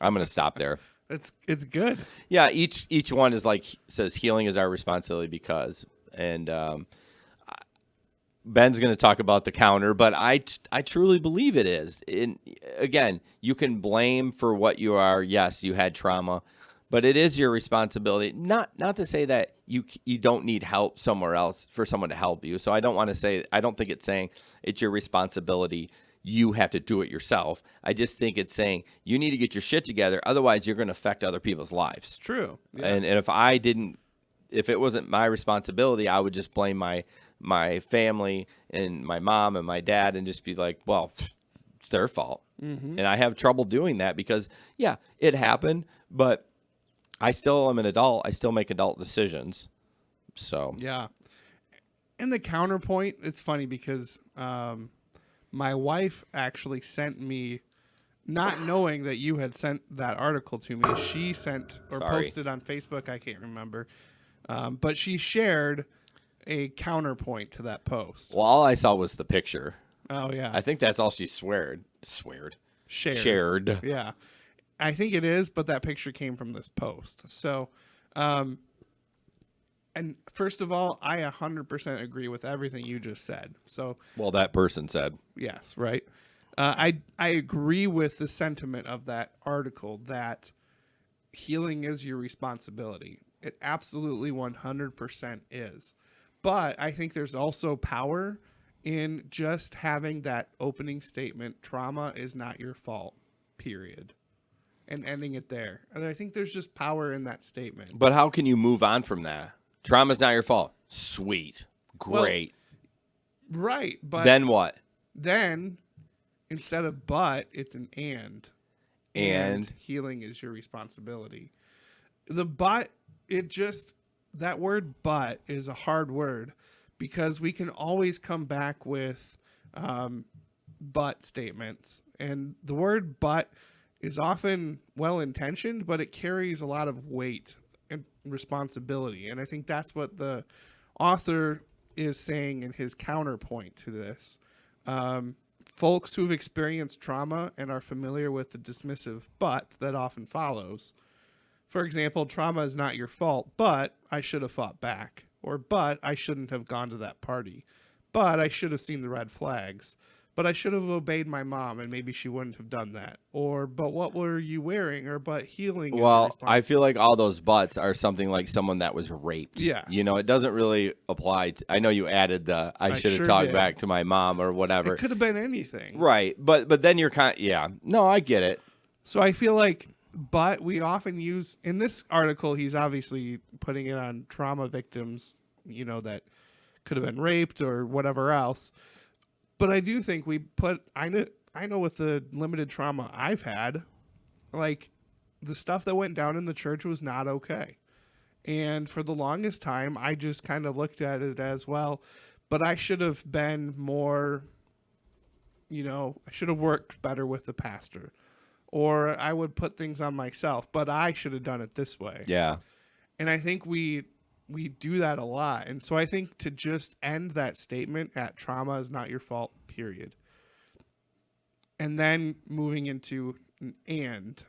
I'm going to stop there. It's good. Yeah, each one is like, says healing is our responsibility because, and Ben's going to talk about the counter, but I truly believe it is. Again, you can blame for what you are. Yes, you had trauma, but it is your responsibility. Not to say that you don't need help somewhere else for someone to help you. So I don't think it's saying it's your responsibility. You have to do it yourself. I just think it's saying you need to get your shit together. Otherwise, you're going to affect other people's lives. It's true. Yeah. And if it wasn't my responsibility, I would just blame my family and my mom and my dad and just be like, well, it's their fault. Mm-hmm. And I have trouble doing that because, yeah, it happened, but I still am an adult. I still make adult decisions. So yeah. And the counterpoint, it's funny because my wife actually sent me, not knowing that you had sent that article to me. She sent or posted on Facebook. I can't remember. But she shared a counterpoint to that post. Well, all I saw was the picture. Oh, yeah. I think that's all she shared. Yeah. I think it is, but that picture came from this post. So, and first of all, I 100% agree with everything you just said. So, well, that person said. Yes, right. I agree with the sentiment of that article that healing is your responsibility. It absolutely 100% is. But I think there's also power in just having that opening statement, trauma is not your fault, period. And ending it there. And I think there's just power in that statement. But how can you move on from that? Trauma's not your fault. Sweet. Great. Well, right. But then what? Then, instead of but, it's an and. And healing is your responsibility. The but, that word but is a hard word because we can always come back with but statements. And the word but is often well-intentioned, but it carries a lot of weight and responsibility. And I think that's what the author is saying in his counterpoint to this. Folks who've experienced trauma and are familiar with the dismissive but that often follows. For example, trauma is not your fault, but I should have fought back. Or, but I shouldn't have gone to that party. But I should have seen the red flags. But I should have obeyed my mom and maybe she wouldn't have done that. Or, but what were you wearing? Or, but healing is well, I feel like all those buts are something like someone that was raped. Yeah. You know, it doesn't really apply. I know you added I should have talked back to my mom or whatever. It could have been anything. Right. But then you're yeah. No, I get it. So I feel like But we often use, in this article, he's obviously putting it on trauma victims, that could have been raped or whatever else. But I do think I know with the limited trauma I've had, like, the stuff that went down in the church was not okay. And for the longest time, I just kind of looked at it as, well, but I should have been more, I should have worked better with the pastor. Or I would put things on myself, but I should have done it this way. Yeah. And I think we do that a lot. And so I think to just end that statement at trauma is not your fault, period. And then moving into an and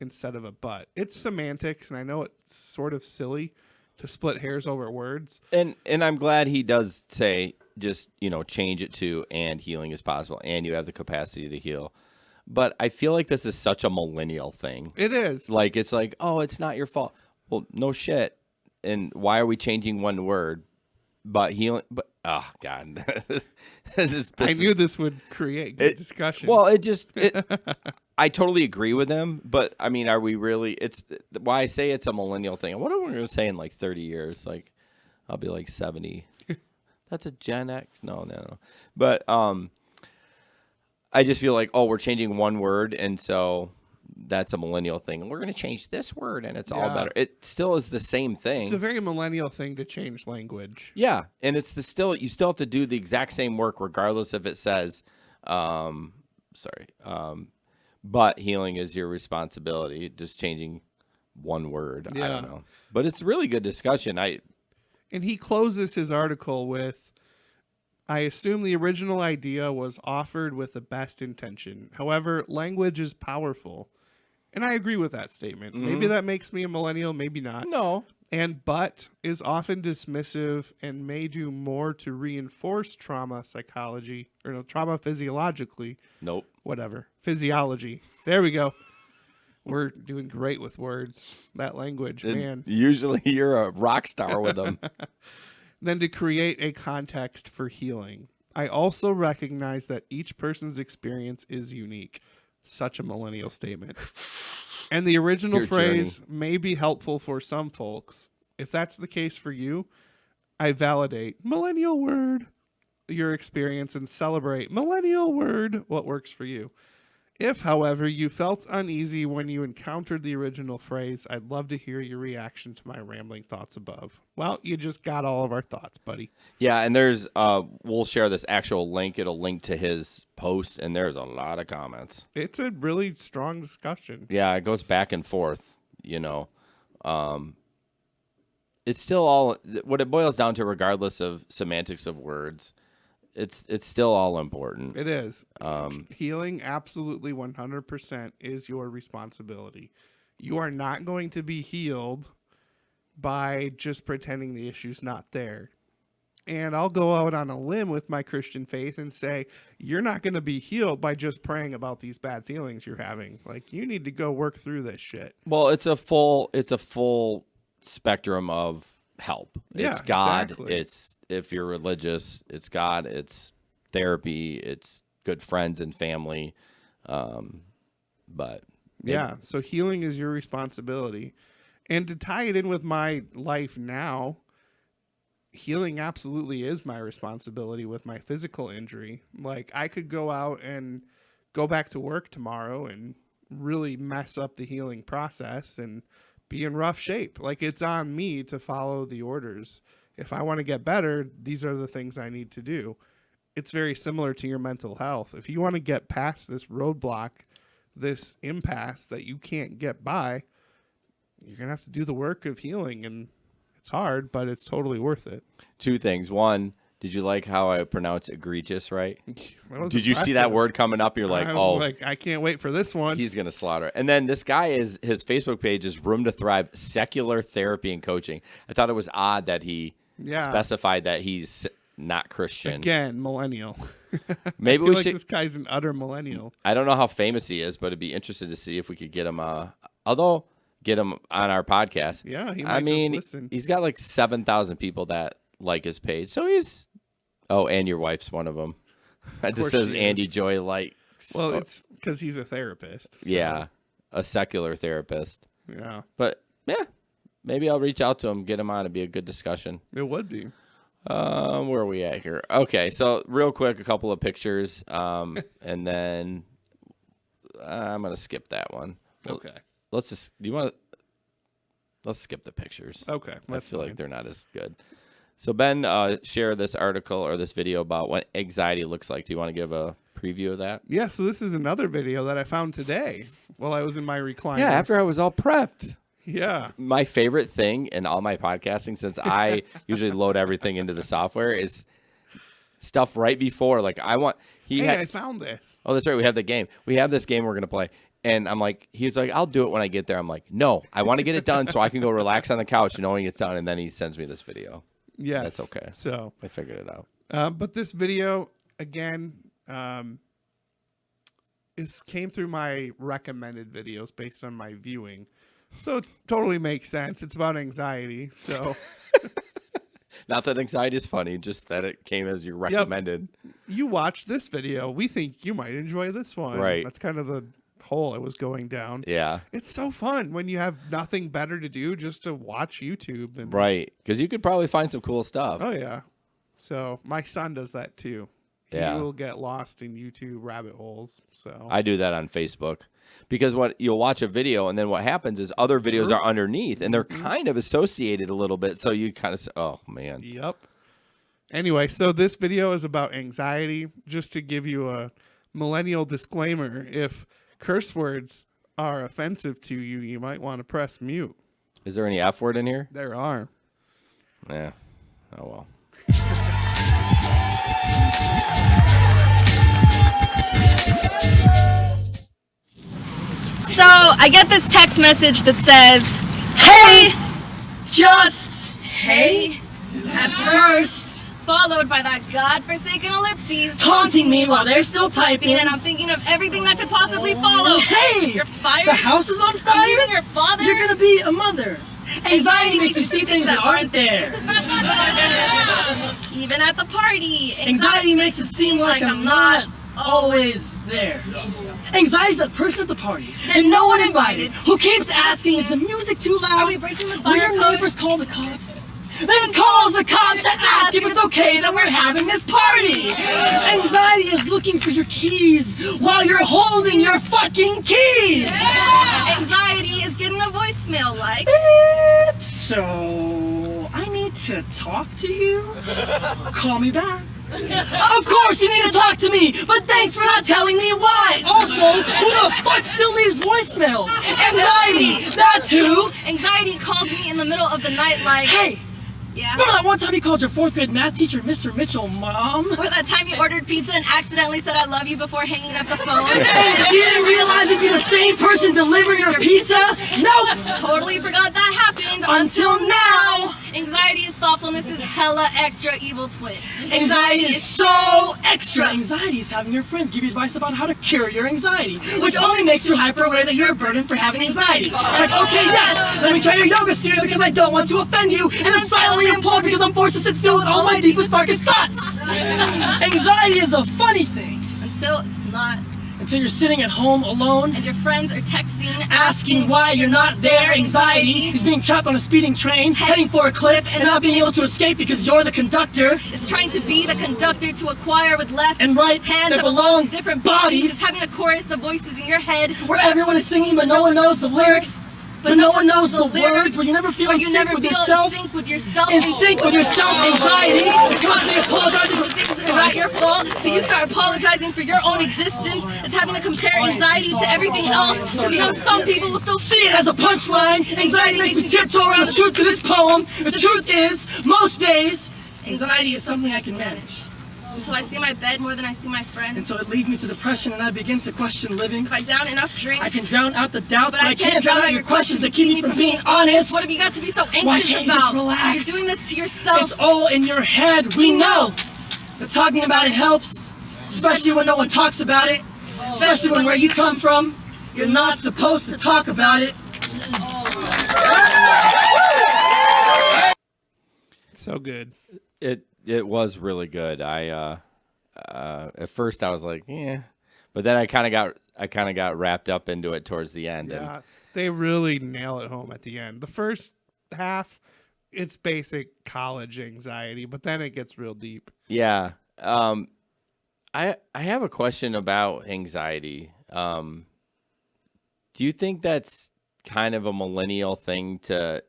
instead of a but. It's semantics, and I know it's sort of silly to split hairs over words. And I'm glad he does say just, change it to and healing is possible and you have the capacity to heal. But I feel like this is such a millennial thing. It is. Like, it's like, oh, it's not your fault. Well, no shit. And why are we changing one word? But healing, but, oh, God. I knew this would create good discussion. Well, I totally agree with him. But, I mean, are we really, it's why I say it's a millennial thing. What are we going to say in like 30 years? Like, I'll be like 70. That's a Gen X. No. But, I just feel like, oh, we're changing one word, and so that's a millennial thing. We're going to change this word, and it's all better. It still is the same thing. It's a very millennial thing to change language. Yeah, and you still have to do the exact same work regardless if it says, but healing is your responsibility. Just changing one word. Yeah. I don't know, but it's really good discussion. And he closes his article with, I assume the original idea was offered with the best intention. However, language is powerful. And I agree with that statement. Mm-hmm. Maybe that makes me a millennial, maybe not. No. And but is often dismissive and may do more to reinforce trauma psychology, or no, trauma physiologically. Nope. Whatever. Physiology. There we go. We're doing great with words. That language, man. Usually you're a rock star with them. Than to create a context for healing. I also recognize that each person's experience is unique. Such a millennial statement. And the original Your phrase journey. may be helpful for some folks. If that's the case for you, I validate millennial word your experience and celebrate millennial word what works for you. If, however, you felt uneasy when you encountered the original phrase, I'd love to hear your reaction to my rambling thoughts above. Well, you just got all of our thoughts, buddy. Yeah, and there's we'll share this actual link. It'll link to his post, and there's a lot of comments. It's a really strong discussion. Yeah, it goes back and forth, It's still all what it boils down to, regardless of semantics of words. It's still all important. It is. Healing absolutely 100% is your responsibility. You are not going to be healed by just pretending the issue's not there. And I'll go out on a limb with my Christian faith and say, you're not going to be healed by just praying about these bad feelings you're having. Like, you need to go work through this shit. Well, it's a full spectrum of help. Yeah, it's God. exactly. It's, if you're religious, it's God. It's therapy. It's good friends and family. But yeah, so healing is your responsibility. And to tie it in with my life now, healing absolutely is my responsibility with my physical injury. Like, I could go out and go back to work tomorrow and really mess up the healing process and be in rough shape. Like, it's on me to follow the orders. If I want to get better, these are the things I need to do. It's very similar to your mental health. If you want to get past this roadblock, this impasse that you can't get by, you're going to have to do the work of healing. And it's hard, but it's totally worth it. Two things. One, did you like how I pronounce egregious right? Did you see that word coming up? You're like, I can't wait for this one. He's going to slaughter. And then this guy his Facebook page is Room to Thrive, Secular Therapy and Coaching. I thought it was odd that he specified that he's not Christian. Again, millennial. Maybe I feel we like should. This guy's an utter millennial. I don't know how famous he is, but it'd be interesting to see if we could get him. Get him on our podcast. Yeah, he might just listen. He's got like 7,000 people that like his page. So he's. Oh, and your wife's one of them. It just says Andy Joy likes. Well, it's because he's a therapist. So. Yeah. a secular therapist. Yeah. But yeah, maybe I'll reach out to him, get him on. It'd be a good discussion. It would be. Where are we at here? Okay, so real quick, a couple of pictures, and then I'm gonna skip that one. Okay. Let's just. Do you want to? Let's skip the pictures. Okay, I that's feel fine. like they're not as good. So Ben shared this article or this video about what anxiety looks like. Do you want to give a preview of that? Yeah, so this is another video that I found today while I was in my recliner. Yeah, after I was all prepped. Yeah. My favorite thing in all my podcasting, since I usually load everything into the software, is stuff right before. Like I want. I found this. Oh, that's right. We have the game. We have this game we're gonna play. And I'm like, he's like, I'll do it when I get there. I'm like, no, I want to get it done so I can go relax on the couch knowing it's done. And then he sends me this video. Yes. That's okay. So I figured it out. But this video again came through my recommended videos based on my viewing, so it totally makes sense. It's about anxiety, so not that anxiety is funny, just that it came as you recommended. Yep. You watched this video. We think you might enjoy this one. Right. That's kind of the hole I was going down. Yeah. It's so fun when you have nothing better to do just to watch YouTube. And right. Because you could probably find some cool stuff. Oh, yeah. So my son does that too. Yeah. He will get lost in YouTube rabbit holes. So I do that on Facebook because what you'll watch a video and then what happens is other videos are underneath and they're kind of associated a little bit. So you kind of say, oh, man. Yep. Anyway, so this video is about anxiety. Just to give you a millennial disclaimer, if curse words are offensive to you, you might want to press mute. Is there any F word in here? There are. Yeah. Oh, well. So I get this text message that says, hey, just hey, at first, followed by that godforsaken ellipses taunting me while they're still typing, and I'm thinking of everything that could possibly follow. Hey, you're fired. The house is on fire. I'm your father. You're gonna be a mother. Anxiety makes you see things that aren't there. Even at the party, anxiety makes it seem like I'm not always there. Anxiety's that person at the party that no one invited who keeps asking, is the music too loud? Are we breaking the fire code? Will your neighbors call the cops? Then calls the cops to ask if it's okay that we're having this party. Anxiety is looking for your keys while you're holding your fucking keys. Anxiety is getting a voicemail like, beep. So I need to talk to you. Call me back. Of course you need to talk to me, but thanks for not telling me why. Also, who the fuck still leaves voicemails? Anxiety, that's who. Anxiety calls me in the middle of the night like, hey. Yeah. Remember that one time you called your 4th grade math teacher Mr. Mitchell Mom? Or that time you ordered pizza and accidentally said I love you before hanging up the phone? And you didn't realize it'd be the same person delivering your pizza? Nope! Totally forgot that happened until now! Anxiety is thoughtfulness is hella extra evil twin. Anxiety is so extra! Anxiety is having your friends give you advice about how to cure your anxiety, which only makes you hyper aware that you're a burden for having anxiety. Like, okay, yes, let me try your yoga studio because I don't want to offend you, and then silently implode because I'm forced to sit still with all my deepest, darkest thoughts. Anxiety is a funny thing. Until it's not. Until you're sitting at home alone and your friends are texting asking why you're not there. Anxiety is being trapped on a speeding train, heading for a cliff and not being able to escape because you're the conductor. It's trying to be the conductor to acquire with left and right hands that belong to different bodies. It's having a chorus of voices in your head where everyone is singing but no one knows the lyrics. But no one knows the words, where you never feel in sync with yourself. In sync with yourself. Anxiety. You're constantly apologizing for things that are not your fault. So you start apologizing for your own existence. It's having to compare anxiety to everything else. Because you know some people will still see it as a punchline. Anxiety makes me tiptoe around the truth to this poem. The truth is, most days, anxiety is something I can manage. Until I see my bed more than I see my friends. And so it leads me to depression and I begin to question living. If I down enough drinks, I can drown out the doubts, but I can't drown out your questions that keep me from being honest. What have you got to be so anxious Why can't you just relax? You're doing this to yourself. It's all in your head, we know. But talking about it helps, especially when no one talks about it. Especially when where you come from, you're not supposed to talk about it. So good. It was really good. I at first I was like, yeah, but then I kind of got I kind of got wrapped up into it towards the end. Yeah, they really nail it home at the end. The first half, it's basic college anxiety, but then it gets real deep. Yeah. I have a question about anxiety. Do you think that's kind of a millennial thing to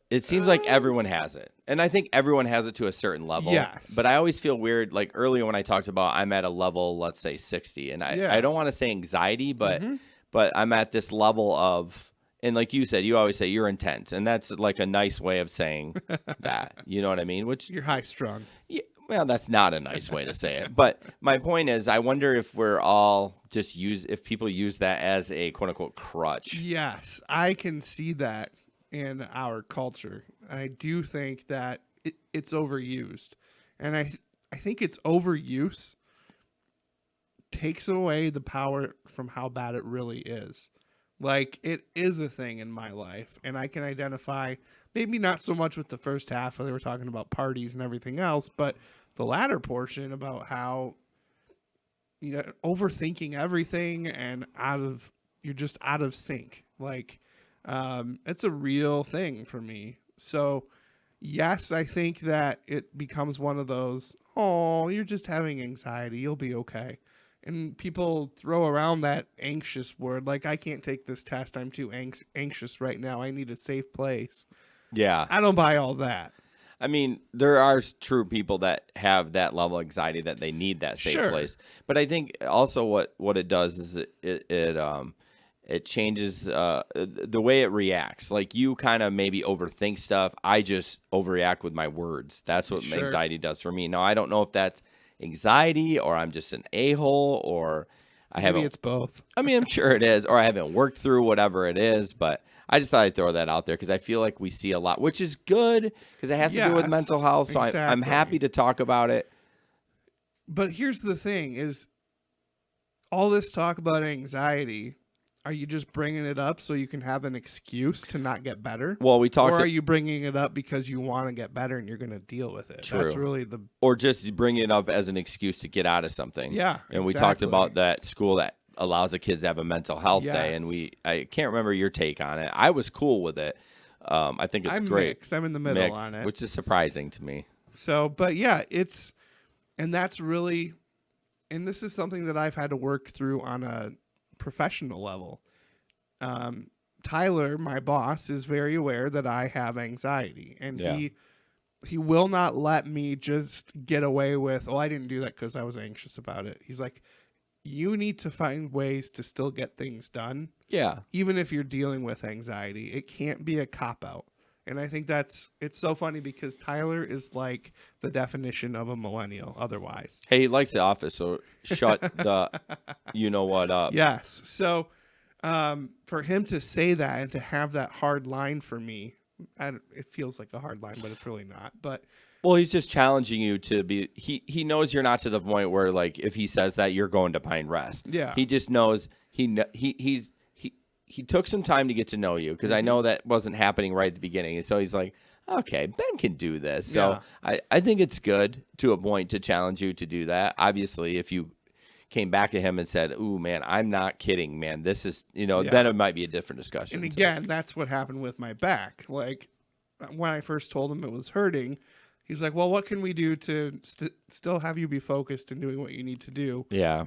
it seems like everyone has it. And I think everyone has it to a certain level. Yes. But I always feel weird, like earlier when I talked about I'm at a level, let's say 60. And I don't want to say anxiety, but I'm at this level of, and like you said, you always say you're intense. And that's like a nice way of saying that. You know what I mean? Which you're high strung. Yeah, well, that's not a nice way to say it. But my point is, I wonder if we're all just if people use that as a quote unquote crutch. Yes, I can see that in our culture. I do think that it's overused. And I think its overuse takes away the power from how bad it really is. Like, it is a thing in my life, and I can identify, maybe not so much with the first half where they were talking about parties and everything else, but the latter portion about how, overthinking everything and you're just out of sync. Like, it's a real thing for me. So yes, I think that it becomes one of those, oh, you're just having anxiety, you'll be okay. And people throw around that anxious word, like, I can't take this test, I'm too anxious right now, I need a safe place. Yeah. I don't buy all that. I mean, there are true people that have that level of anxiety that they need that safe place. But I think also what it does is it changes the way it reacts. Like, you kind of maybe overthink stuff. I just overreact with my words. That's what anxiety does for me. Now, I don't know if that's anxiety or I'm just an a-hole or Maybe it's both. I mean, I'm sure it is, or I haven't worked through whatever it is, but I just thought I'd throw that out there because I feel like we see a lot, which is good because it has to do with mental health. So I'm happy to talk about it. But here's the thing is, all this talk about anxiety, are you just bringing it up so you can have an excuse to not get better? Well, we talked. Or are you bringing it up because you want to get better and you're going to deal with it? True. That's really or just bring it up as an excuse to get out of something. Yeah, and we talked about that school that allows the kids to have a mental health day, and I can't remember your take on it. I was cool with it. I think it's great. Mixed. I'm in the middle on it, which is surprising to me. So, but yeah, and that's really, and this is something that I've had to work through on a professional level. Tyler, my boss, is very aware that I have anxiety, and he will not let me just get away with, oh, I didn't do that because I was anxious about it. He's like, you need to find ways to still get things done. Yeah. Even if you're dealing with anxiety, it can't be a cop-out. And I think it's so funny because Tyler is like the definition of a millennial otherwise. Hey, he likes The Office, so shut the you-know-what up. Yes. So for him to say that and to have that hard line for me, it feels like a hard line, but it's really not. But well, he's just challenging you to be. He knows you're not to the point where, like, if he says that, you're going to find rest. Yeah. He just knows he took some time to get to know you because I know that wasn't happening right at the beginning. And so he's like, okay, Ben can do this. So I think it's good to a point to challenge you to do that. Obviously, if you came back to him and said, ooh, man, I'm not kidding, man. This is, then it might be a different discussion. And again, that's what happened with my back. Like, when I first told him it was hurting, he's like, well, what can we do to still have you be focused and doing what you need to do? Yeah.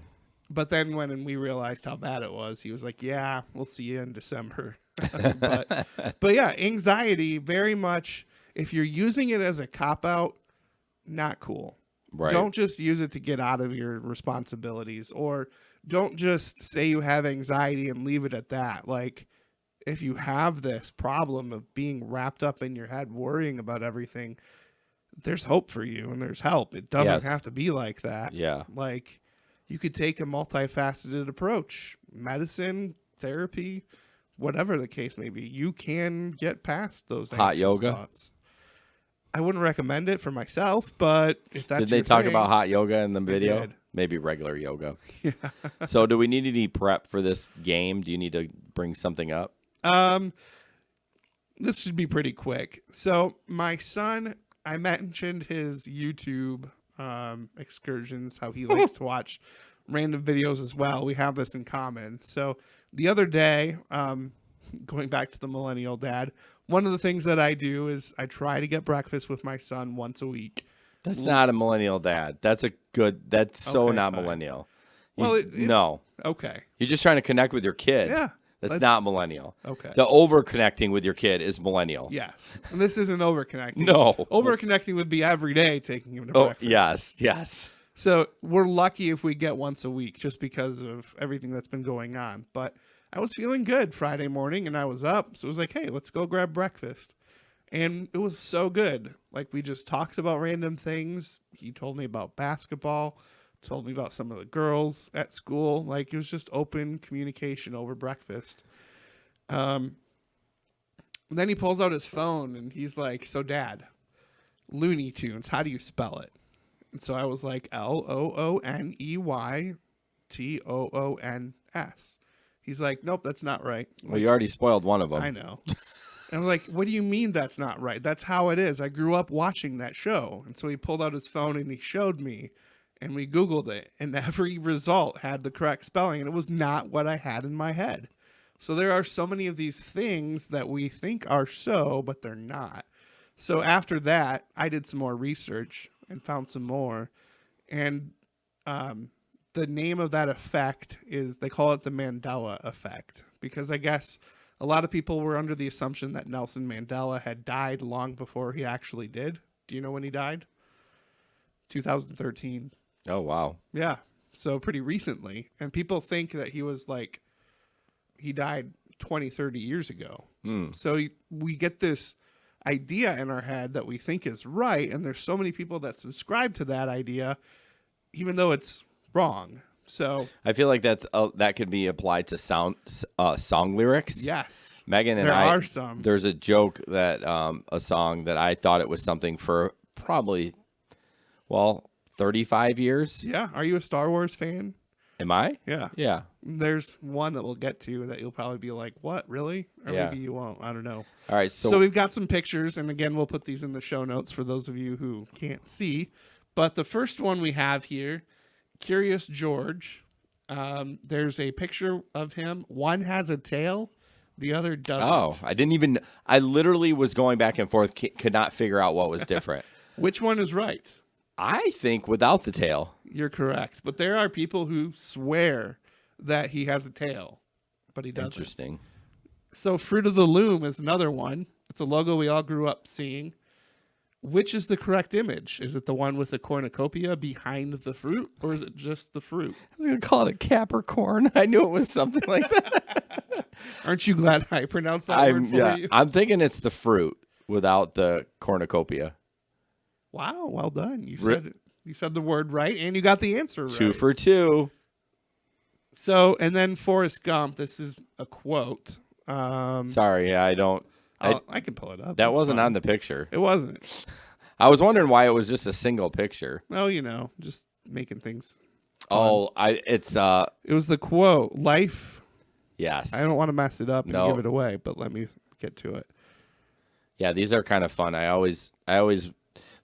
But then when we realized how bad it was, he was like, yeah, we'll see you in December. but yeah, anxiety, very much, if you're using it as a cop-out, not cool. Right. Don't just use it to get out of your responsibilities, or don't just say you have anxiety and leave it at that. Like, if you have this problem of being wrapped up in your head, worrying about everything, there's hope for you and there's help. It doesn't have to be like that. Yeah. Like, you could take a multifaceted approach, medicine, therapy, whatever the case may be. You can get past those hot yoga thoughts. I wouldn't recommend it for myself, but if that's Did they talk about hot yoga in the video? Maybe regular yoga. Yeah. So do we need any prep for this game? Do you need to bring something up? This should be pretty quick. So my son, I mentioned his YouTube excursions, how he likes to watch random videos as well. We have this in common. So the other day, going back to the millennial dad, one of the things that I do is I try to get breakfast with my son once a week. That's not a millennial dad. That's so Okay, not fine. millennial. Well, No. Okay. You're just trying to connect with your kid. Yeah. That's not millennial. Okay. The over-connecting with your kid is millennial. Yes. And this isn't over-connecting. No. Over-connecting would be every day taking him to Oh, breakfast. yes. So we're lucky if we get once a week just because of everything that's been going on. But I was feeling good Friday morning and I was up. So it was like, hey, let's go grab breakfast. And it was so good. Like, we just talked about random things. He told me about basketball, told me about some of the girls at school. Like, it was just open communication over breakfast. Then he pulls out his phone and he's like, so Dad, Looney Tunes, how do you spell it? And so I was like, LOONEYTOONS. He's like, nope, that's not right. Well, you already spoiled one of them. I know. And I'm like, what do you mean that's not right? That's how it is. I grew up watching that show. And so he pulled out his phone and he showed me, and we Googled it, and every result had the correct spelling, and it was not what I had in my head. So there are so many of these things that we think are so, but they're not. So after that, I did some more research and found some more. And the name of that effect is, they call it the Mandela effect, because I guess a lot of people were under the assumption that Nelson Mandela had died long before he actually did. Do you know when he died? 2013. Oh, wow. Yeah. So pretty recently. And people think that he was like, he died 20, 30 years ago. So we get this idea in our head that we think is right. And there's so many people that subscribe to that idea, even though it's wrong. So I feel like that could be applied to song lyrics. Yes, Megan and there I. are some. There's a joke that a song that I thought it was something for probably, 35 years. Yeah. Are you a Star Wars fan? Am I? Yeah. Yeah. There's one that we'll get to that you'll probably be like, what, really? Or Yeah. maybe you won't. I don't know. All right. So we've got some pictures, and again, we'll put these in the show notes for those of you who can't see. But the first one we have here, Curious George. There's a picture of him. One has a tail, the other doesn't. Oh, I literally was going back and forth, could not figure out what was different. Which one is right? I think without the tail. You're correct. But there are people who swear that he has a tail, but he doesn't. Interesting. So Fruit of the Loom is another one. It's a logo we all grew up seeing. Which is the correct image? Is it the one with the cornucopia behind the fruit, or is it just the fruit? I was going to call it a Capricorn. I knew it was something like that. Aren't you glad I pronounced that word for you? I'm thinking it's the fruit without the cornucopia. Wow, well done. You said the word right, and you got the answer right. 2 for 2. So, and then Forrest Gump. This is a quote. Sorry, I don't. I can pull it up. That wasn't on the picture. It wasn't. I was wondering why it was just a single picture. Well, just making things fun. Oh, it was the quote. Life. Yes. I don't want to mess it up and give it away, but let me get to it. Yeah, these are kind of fun. I always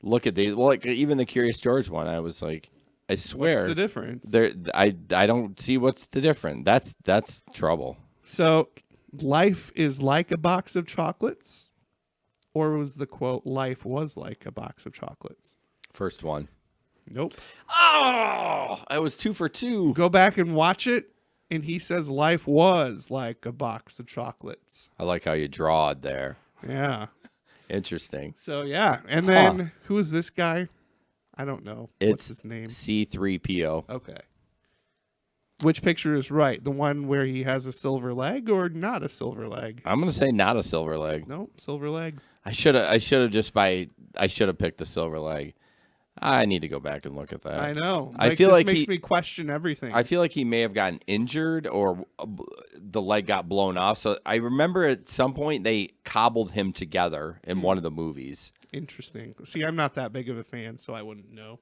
look at these. Well, like even the Curious George one, I was like, I swear, what's the difference? I don't see what's the difference. That's trouble. So, life is like a box of chocolates, or was the quote, life was like a box of chocolates? First one. Nope. Oh, I was 2 for 2. Go back and watch it, and he says life was like a box of chocolates. I like how you drawed there. Yeah. Interesting. So, yeah. And then, who is this guy? I don't know. What's his name? C3PO. Okay. Which picture is right? The one where he has a silver leg or not a silver leg? I'm gonna say not a silver leg. Nope, silver leg. I should have picked the silver leg. I need to go back and look at that. I know. I feel like makes me question everything. I feel like he may have gotten injured or the leg got blown off. So I remember at some point they cobbled him together in one of the movies. Interesting. See, I'm not that big of a fan, so I wouldn't know.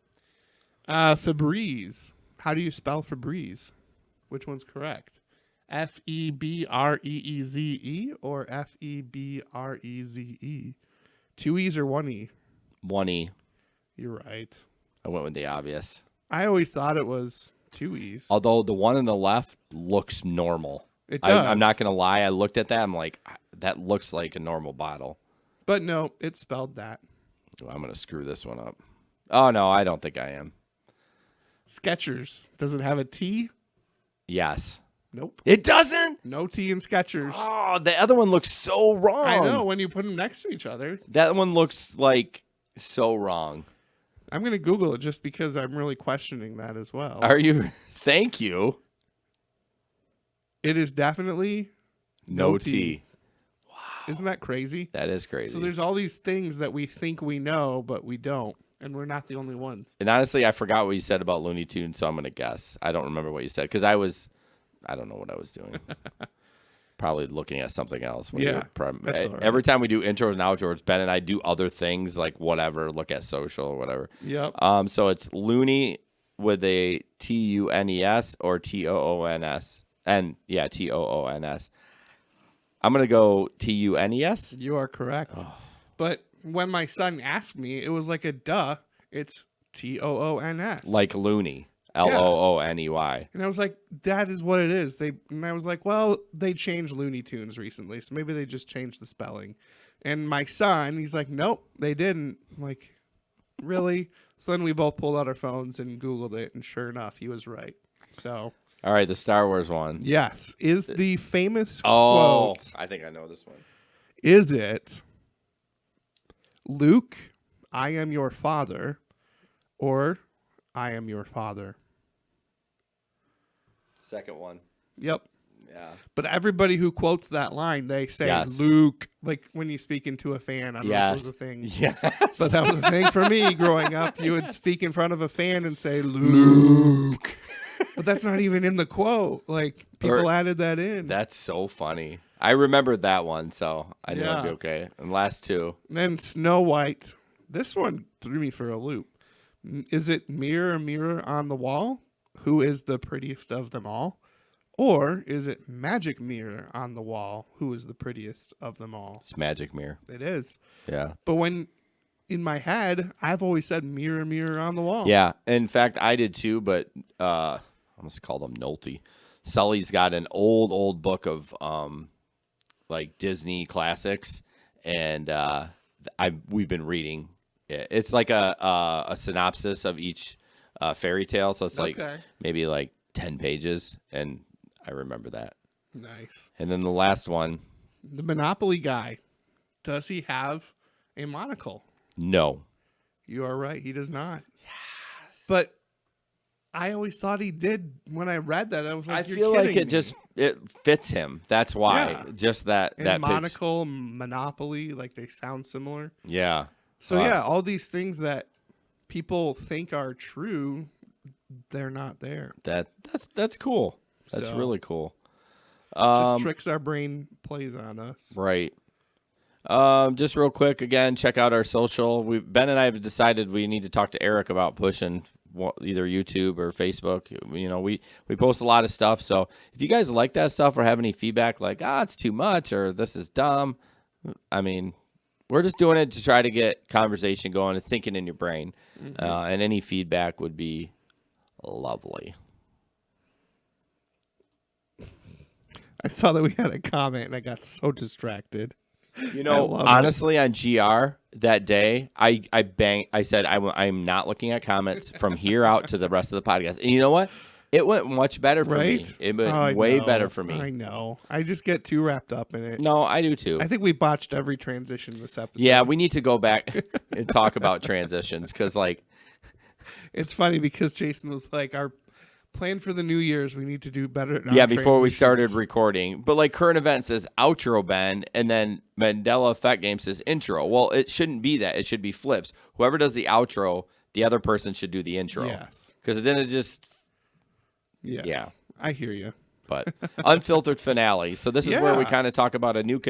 Febreze. How do you spell Febreze? Which one's correct? F-E-B-R-E-E-Z-E or F-E-B-R-E-Z-E? 2 E's or 1 E? 1 E. You're right. I went with the obvious. I always thought it was 2 E's. Although the one on the left looks normal. It does. I'm not going to lie. I looked at that. I'm like, that looks like a normal bottle. But no, it's spelled that. Ooh, I'm going to screw this one up. Oh, no, I don't think I am. Skechers. Does it have a T? Yes. Nope. It doesn't? No T in Skechers. Oh, the other one looks so wrong. I know, when you put them next to each other. That one looks like so wrong. I'm going to Google it just because I'm really questioning that as well. Are you? Thank you. It is definitely No T. Wow. Isn't that crazy? That is crazy. So there's all these things that we think we know, but we don't. And we're not the only ones. And honestly, I forgot what you said about Looney Tunes, so I'm going to guess. I don't remember what you said because I don't know what I was doing. Probably looking at something else. Yeah, that's all right. Every time we do intros and outros, Ben and I do other things like whatever, look at social or whatever. Yep. So it's Looney with a Tunes or Toons. And yeah, Toons. I'm going to go Tunes. You are correct. Oh. But when my son asked me, it was like a duh. It's Toons. Like Looney. Looney. And I was like, that is what it is. And I was like, well, they changed Looney Tunes recently, so maybe they just changed the spelling. And my son, he's like, nope, they didn't. I'm like, really? So then we both pulled out our phones and Googled it, and sure enough, he was right. So, all right, the Star Wars one. Yes. Is the famous quote, I think I know this one. Is it Luke, I am your father, or I am your father? Second one. Yep. Yeah. But everybody who quotes that line, they say yes. Luke, like when you speak into a fan. I don't know if that was a thing. Yes. But that was a thing for me growing up. You would speak in front of a fan and say Luke. But that's not even in the quote. Like people added that in. That's so funny. I remembered that one, so I knew it'd be okay. And last two. And then Snow White. This one threw me for a loop. Is it mirror, mirror on the wall? Who is the prettiest of them all? Or is it magic mirror on the wall? Who is the prettiest of them all? It's magic mirror. It is. Yeah. But when in my head, I've always said mirror, mirror on the wall. Yeah. In fact, I did too, but I almost called him Nolte. Sully's got an old book of like Disney classics, and we've been reading it. It's like a synopsis of each fairy tale, so it's like maybe like 10 pages, and I remember that. Nice. And then the last one. The Monopoly guy. Does he have a monocle? No. You are right. He does not. Yes. But I always thought he did. When I read that, I was like, I feel like it fits him. That's why. Yeah. Just that monocle, Monopoly, like they sound similar. Yeah. So yeah, all these things that people think are true, they're not there. That's cool. That's really cool. Just tricks our brain plays on us. Right. Just real quick, again, check out our social. Ben and I have decided we need to talk to Eric about pushing either YouTube or Facebook. You know, we post a lot of stuff. So if you guys like that stuff or have any feedback like, it's too much or this is dumb, I mean, we're just doing it to try to get conversation going and thinking in your brain. Mm-hmm. And any feedback would be lovely. I saw that we had a comment and I got so distracted. You know, honestly, on GR that day, I said I'm not looking at comments from here out to the rest of the podcast. And you know what? It went much better for me. It went way better for me. I know. I just get too wrapped up in it. No, I do too. I think we botched every transition this episode. Yeah, we need to go back and talk about transitions because, like, it's funny because Jason was like, our plan for the New Year's, we need to do better. Yeah, before we started recording. But like current event says outro, Ben, and then Mandela Effect Game says intro. Well, it shouldn't be that. It should be flips. Whoever does the outro, the other person should do the intro. Yes. Because then it just... Yes. Yeah. I hear you. But unfiltered finale. So this is where we kind of talk about a new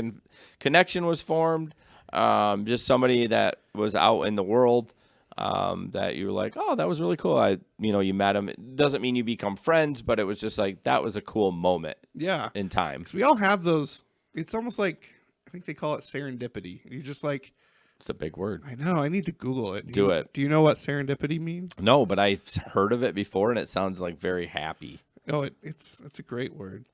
connection was formed. Just somebody that was out in the world that you were like, oh, that was really cool. You met him. It doesn't mean you become friends, but it was just like, that was a cool moment. Yeah. In time. Because we all have those. It's almost like, I think they call it serendipity. You just like, It's a big word. I know. I need to Google it. Do it. Do you know what serendipity means? No, but I've heard of it before, and it sounds like very happy. Oh, it's a great word.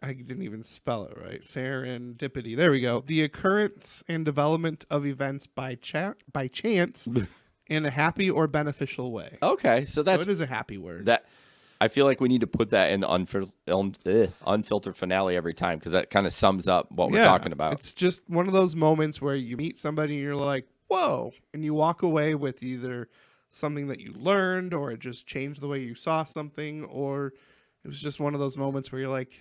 I didn't even spell it right. Serendipity. There we go. The occurrence and development of events by chance in a happy or beneficial way. Okay, so it is a happy word. That I feel like we need to put that in the unfiltered finale every time, because that kind of sums up what we're talking about. It's just one of those moments where you meet somebody and you're like, whoa, and you walk away with either something that you learned, or it just changed the way you saw something, or it was just one of those moments where you're like,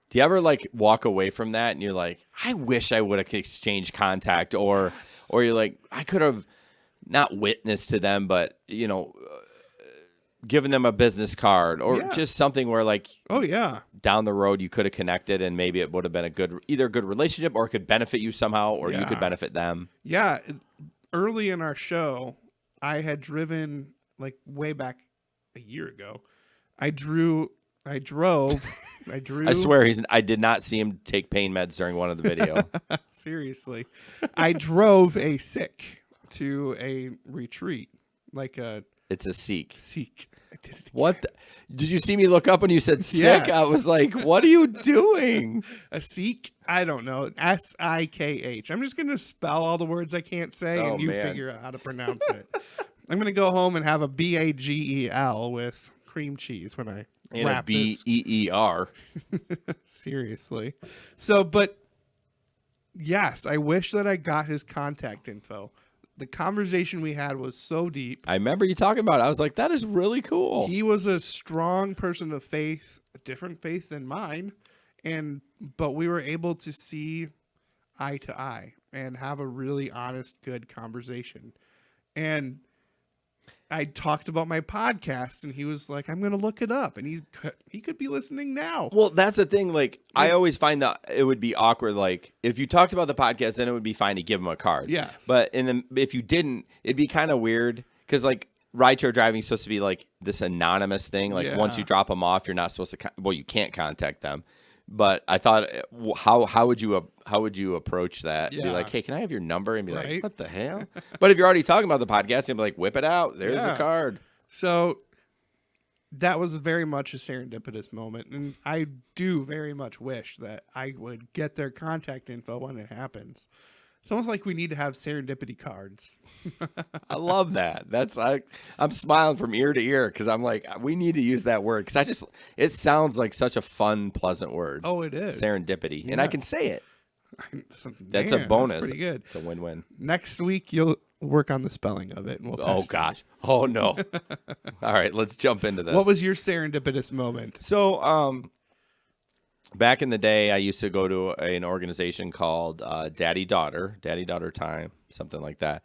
do you ever like walk away from that and you're like, I wish I would have exchanged contact, or you're like, I could have not witnessed to them, but given them a business card, or just something where like, oh yeah, down the road you could have connected, and maybe it would have been either a good relationship, or it could benefit you somehow, or you could benefit them. Yeah. Early in our show, I had driven like way back a year ago. I drove. I swear I did not see him take pain meds during one of the video. Seriously. I drove a Sikh to a retreat. It's a Sikh. Sikh. I did it what? Did you see me look up when you said Sikh? Yes. I was like, what are you doing? A Sikh? I don't know. S-I-K-H. I'm just going to spell all the words I can't say, and you figure out how to pronounce it. I'm going to go home and have a B-A-G-E-L with cream cheese when I and wrap a B-E-E-R. Seriously. So, but yes, I wish that I got his contact info. The conversation we had was so deep. I remember you talking about it. I was like, that is really cool. He was a strong person of faith, a different faith than mine, but we were able to see eye to eye and have a really honest, good conversation. And I talked about my podcast, and he was like, I'm going to look it up. And he could be listening now. Well, that's the thing. Like, I always find that it would be awkward. Like, if you talked about the podcast, then it would be fine to give him a card. Yes. But if you didn't, it'd be kind of weird, because, like, rideshare driving is supposed to be, like, this anonymous thing. Like, once you drop them off, you're not supposed to you can't contact them. But I thought, how would you approach that? Yeah. Be like, hey, can I have your number? And be like, what the hell? But if you're already talking about the podcast, you'd be like, whip it out. There's the card. So that was very much a serendipitous moment. And I do very much wish that I would get their contact info when it happens. It's almost like we need to have serendipity cards. I love that. I'm smiling from ear to ear, because I'm like, we need to use that word, because it sounds like such a fun, pleasant word. Oh, it is. Serendipity. Yeah. And I can say it. That's Man, a bonus. That's pretty good. It's a win-win. Next week, you'll work on the spelling of it. And we'll test gosh. Oh, no. All right, let's jump into this. What was your serendipitous moment? So, back in the day, I used to go to an organization called Daddy Daughter Time, something like that.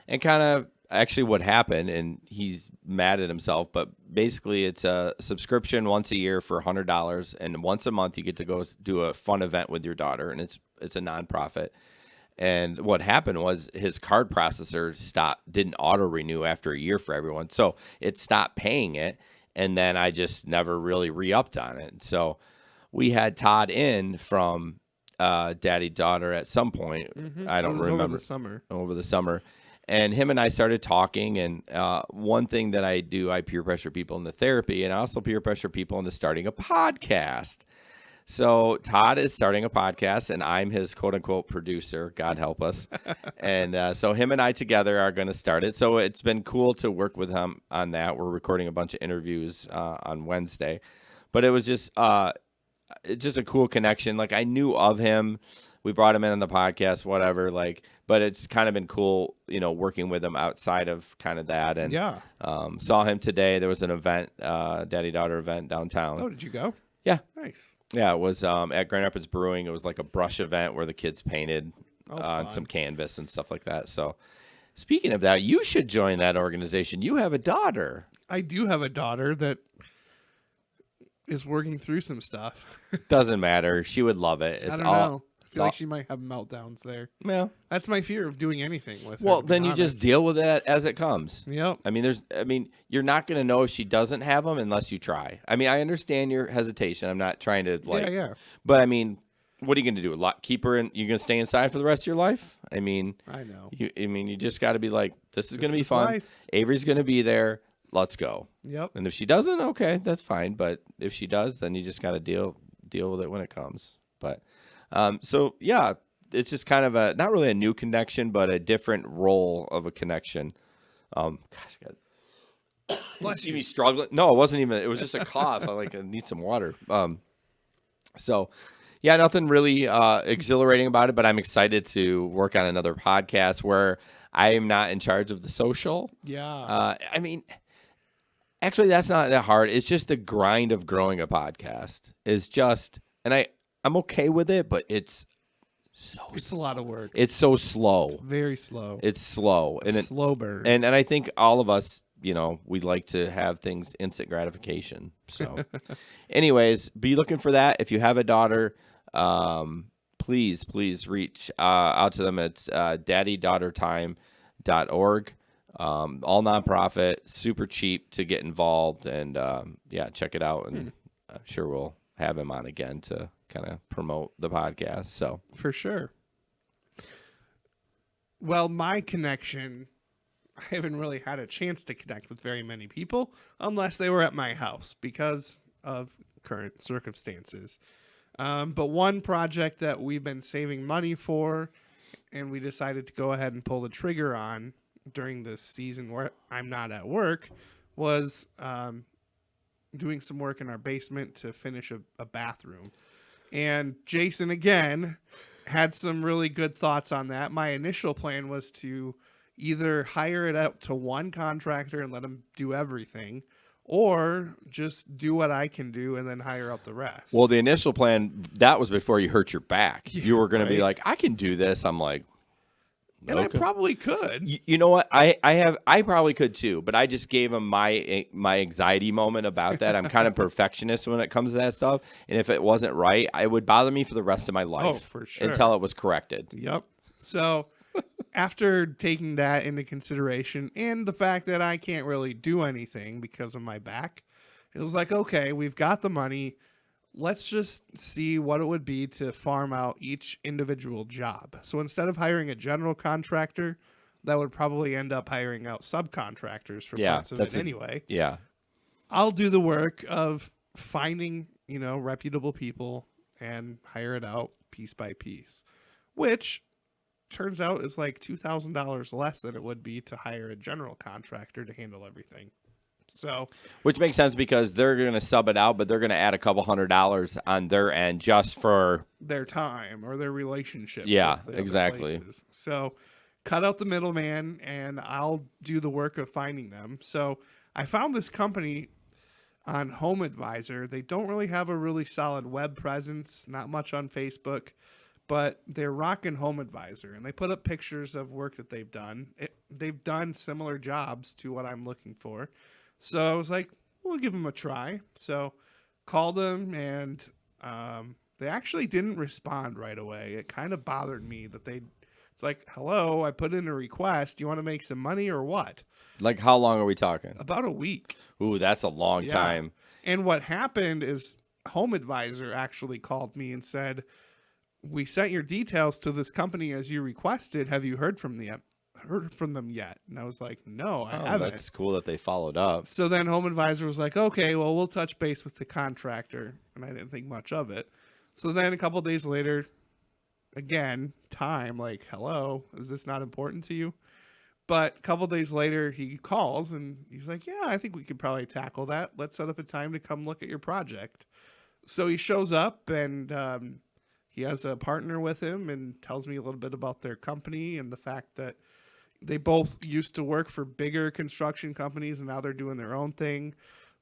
And kind of actually what happened, and he's mad at himself, but basically it's a subscription once a year for $100, and once a month you get to go do a fun event with your daughter, and it's a nonprofit. And what happened was his card processor didn't auto renew after a year for everyone, so it stopped paying it, and then I just never really re-upped on it. So we had Todd in from Daddy Daughter at some point. Mm-hmm. I don't remember. Over the summer. And him and I started talking, and one thing that I do, I peer pressure people into therapy, and I also peer pressure people into starting a podcast. So Todd is starting a podcast, and I'm his quote-unquote producer, God help us. And so him and I together are going to start it. So it's been cool to work with him on that. We're recording a bunch of interviews on Wednesday. But it was just a cool connection. Like, I knew of him. We brought him in on the podcast, whatever. Like, but it's kind of been cool, working with him outside of kind of that. And saw him today. There was an event, Daddy Daughter event downtown. Oh, did you go? Yeah. Nice. Yeah, it was at Grand Rapids Brewing. It was like a brush event where the kids painted on some canvas and stuff like that. So, speaking of that, you should join that organization. You have a daughter. I do have a daughter that is working through some stuff. Doesn't matter. She would love it. I don't know. I feel like she might have meltdowns there. Yeah. That's my fear of doing anything with her. Well, then you just deal with it as it comes. Yep. I mean, you're not going to know if she doesn't have them unless you try. I mean, I understand your hesitation. I'm not trying to Yeah. But I mean, what are you going to do? Keep her in? You're going to stay inside for the rest of your life? I mean, I know. You just got to be like, this is going to be is fun. life. Avery's going to be there. Let's go. Yep. And if she doesn't, okay, that's fine. But if she does, then you just got to deal with it when it comes. But so yeah, it's just kind of not really a new connection, but a different role of a connection. Gosh, you see me struggling. No, it wasn't even. It was just a cough. I need some water. So yeah, nothing really exhilarating about it, but I'm excited to work on another podcast where I am not in charge of the social. Yeah. I mean, actually, that's not that hard. It's just the grind of growing a podcast is just, and I'm okay with it, but it's a lot of work. It's so slow. It's very slow. It's slow. Slow burn. And I think all of us, we like to have things instant gratification. So anyways, be looking for that. If you have a daughter, please reach out to them. It's daddydaughtertime.org. All nonprofit, super cheap to get involved, and check it out. And I'm sure we'll have him on again to kind of promote the podcast. So for sure. Well, my connection, I haven't really had a chance to connect with very many people unless they were at my house because of current circumstances. But one project that we've been saving money for and we decided to go ahead and pull the trigger on during this season where I'm not at work was doing some work in our basement to finish a bathroom. And Jason, again, had some really good thoughts on that. My initial plan was to either hire it out to one contractor and let him do everything, or just do what I can do and then hire out the rest. Well, the initial plan, that was before you hurt your back. Yeah, you were going to be right. like, I can do this. I'm like, and okay. I probably could. You know what? I probably could too, but I just gave him my anxiety moment about that. I'm kind of perfectionist when it comes to that stuff. And if it wasn't right, it would bother me for the rest of my life for sure. until it was corrected. Yep. So after taking that into consideration and the fact that I can't really do anything because of my back, it was like, okay, we've got the money. Let's just see what it would be to farm out each individual job. So instead of hiring a general contractor, that would probably end up hiring out subcontractors for parts of it anyway. Yeah. I'll do the work of finding, reputable people and hire it out piece by piece, which turns out is like $2,000 less than it would be to hire a general contractor to handle everything. So, which makes sense because they're going to sub it out, but they're going to add a couple $100 on their end just for their time or their relationship. Yeah, with the exactly. other places. So cut out the middleman and I'll do the work of finding them. So I found this company on Home Advisor. They don't really have a really solid web presence, not much on Facebook, but they're rocking Home Advisor and they put up pictures of work that they've done. They've done similar jobs to what I'm looking for. So I was like, we'll give them a try. So called them and they actually didn't respond right away. It kind of bothered me that it's like, hello, I put in a request. Do you want to make some money or what? Like, how long are we talking? About a week. Ooh, that's a long time. And what happened is Home Advisor actually called me and said, we sent your details to this company as you requested. Have you heard from them yet? And I was like, no, I haven't. That's cool that they followed up. So then Home Advisor was like, okay, well, we'll touch base with the contractor. And I didn't think much of it. So then a couple of days later, again, like, hello, is this not important to you? But a couple of days later, he calls and he's like, yeah, I think we could probably tackle that. Let's set up a time to come look at your project. So he shows up and he has a partner with him and tells me a little bit about their company and the fact that they both used to work for bigger construction companies and now they're doing their own thing.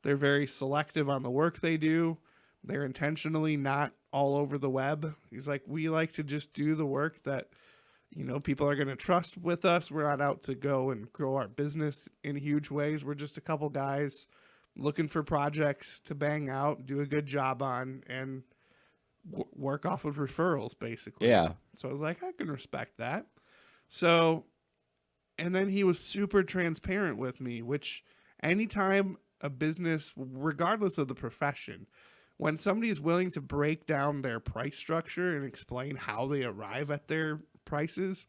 They're very selective on the work they do. They're intentionally not all over the web. He's like, we like to just do the work that, people are going to trust with us. We're not out to go and grow our business in huge ways. We're just a couple guys looking for projects to bang out, do a good job on, and work off of referrals, basically. Yeah. So I was like, I can respect that. So, and then he was super transparent with me, which anytime a business, regardless of the profession, when somebody is willing to break down their price structure and explain how they arrive at their prices,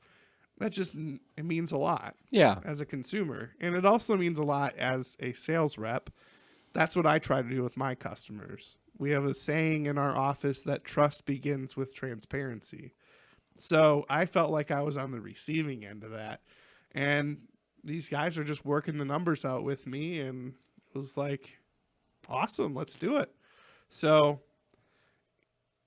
it means a lot. Yeah. As a consumer. And it also means a lot as a sales rep. That's what I try to do with my customers. We have a saying in our office that trust begins with transparency. So I felt like I was on the receiving end of that. And these guys are just working the numbers out with me, and it was like, awesome, let's do it. So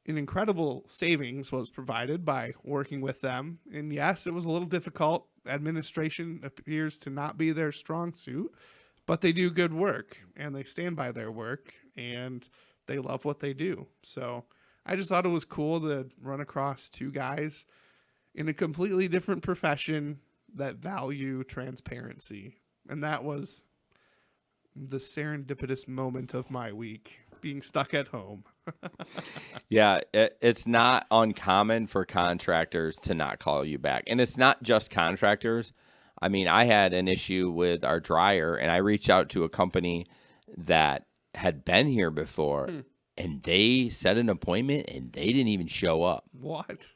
an incredible savings was provided by working with them. And yes, it was a little difficult. Administration appears to not be their strong suit, but they do good work and they stand by their work and they love what they do. So I just thought it was cool to run across two guys in a completely different profession that value transparency. And that was the serendipitous moment of my week, being stuck at home. Yeah, it's not uncommon for contractors to not call you back. And it's not just contractors. I mean, I had an issue with our dryer, and I reached out to a company that had been here before, and they set an appointment, and they didn't even show up. What?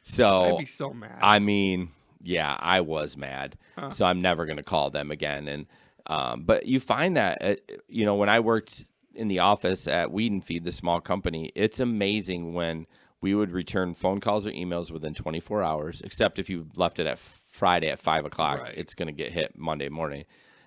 So I'd be so mad. I mean, yeah, I was mad. So I'm never going to call them again. And but you find that, when I worked in the office at Weed and Feed, the small company, it's amazing when we would return phone calls or emails within 24 hours, except if you left it at Friday at 5 o'clock, Right. It's going to get hit Monday morning.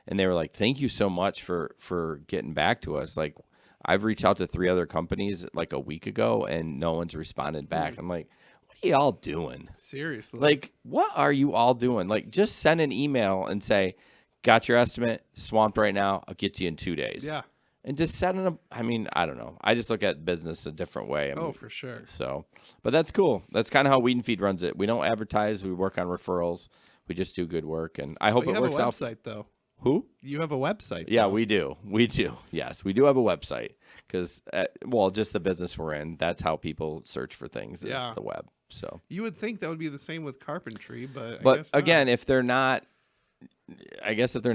And they were like, thank you so much for getting back to us. Like, I've reached out to 3 other companies like a week ago and no one's responded back. I'm like, what are y'all doing? Seriously. Like, what are you all doing? Like, just send an email and say, got your estimate, swamped right now, I'll get to you in 2 days. Yeah. And just setting up, I mean, I don't know. I just look at business a different way. I mean, for sure. So, but that's cool. That's kind of how Weed and Feed runs it. We don't advertise. We work on referrals. We just do good work. And I hope But it you works have a out. website, though. Who? You have a website. Yeah, though. we do. We do. Yes, we do have a website because, just the business we're in, that's how people search for things is the web. So You would think that would be the same with carpentry, but I guess again, not. if they're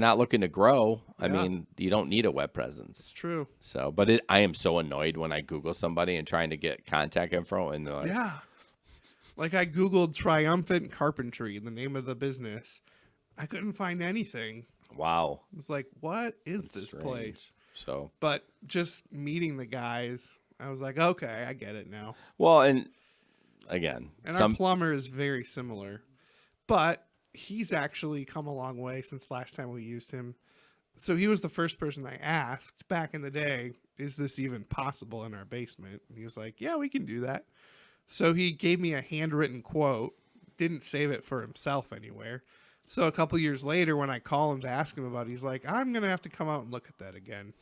not looking to grow, I mean, you don't need a web presence. It's true. So, but I am so annoyed when I Google somebody and trying to get contact info and they're like, Yeah. Like I Googled Triumphant Carpentry, the name of the business. I couldn't find anything. wow. I was like, what is this strange. place? So, But just meeting the guys, I was like, okay, I get it now. well, and again, And our plumber is very similar, but he's actually come a long way since last time we used him. So he was the first person I asked back in the day, is this even possible in our basement? And he was like, yeah, we can do that. So he gave me a handwritten quote, didn't save it for himself anywhere. So a couple years later, when I call him to ask him about it, he's like, I'm going to have to come out and look at that again.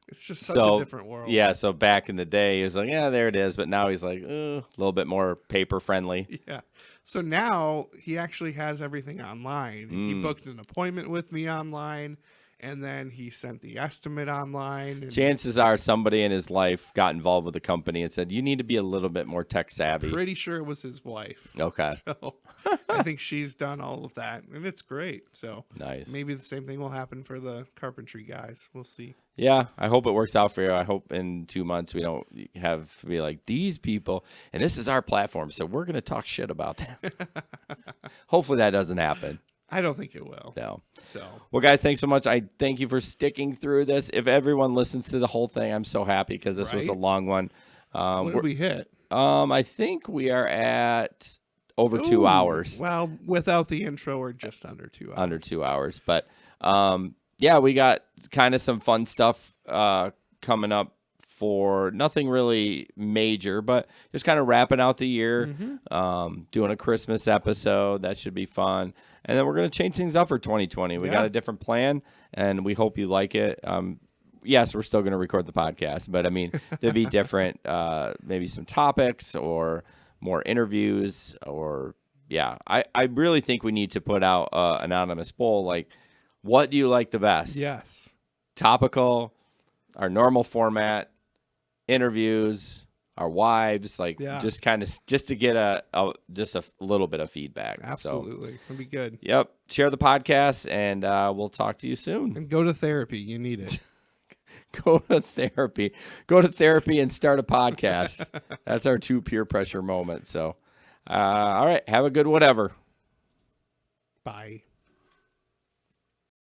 It's just such a different world. Yeah, so back in the day, he was like, yeah, there it is. But now he's like, a little bit more paper friendly. Yeah. So now he actually has everything online. He booked an appointment with me online, and then he sent the estimate online. And Chances are somebody in his life got involved with the company and said, you need to be a little bit more tech savvy. pretty sure it was his wife. Okay. So I think she's done all of that, and it's great. So Nice. maybe the same thing will happen for the carpentry guys. We'll see. Yeah, I hope it works out for you. I hope in 2 months we don't have to be like these people, and this is our platform, so we're going to talk shit about them. Hopefully that doesn't happen. I don't think it will. No. So Well, guys, thanks so much. I thank you for sticking through this. If everyone listens to the whole thing, I'm so happy because this was a Right? long one. what did we hit? I think we are at over 2 Ooh, hours. Well, without the intro, we're just under 2 hours. Under 2 hours. But yeah, we got kind of some fun stuff coming up for nothing really major, but just kind of wrapping out the year, doing a Christmas episode. That should be fun. And then we're going to change things up for 2020. We got a different plan, and we hope you like it. Yes, we're still going to record the podcast, but I mean, there'll be different, maybe some topics or more interviews or, yeah. I really think we need to put out an anonymous poll. Like, what do you like the best? Yes. Topical, our normal format, interviews, our wives, like just kind of just to get a little bit of feedback. Absolutely. It'll be good. Yep. Share the podcast, and we'll talk to you soon. And go to therapy. You need it. Go to therapy. Go to therapy and start a podcast. That's our 2 peer pressure moments. So, all right. Have a good whatever. Bye.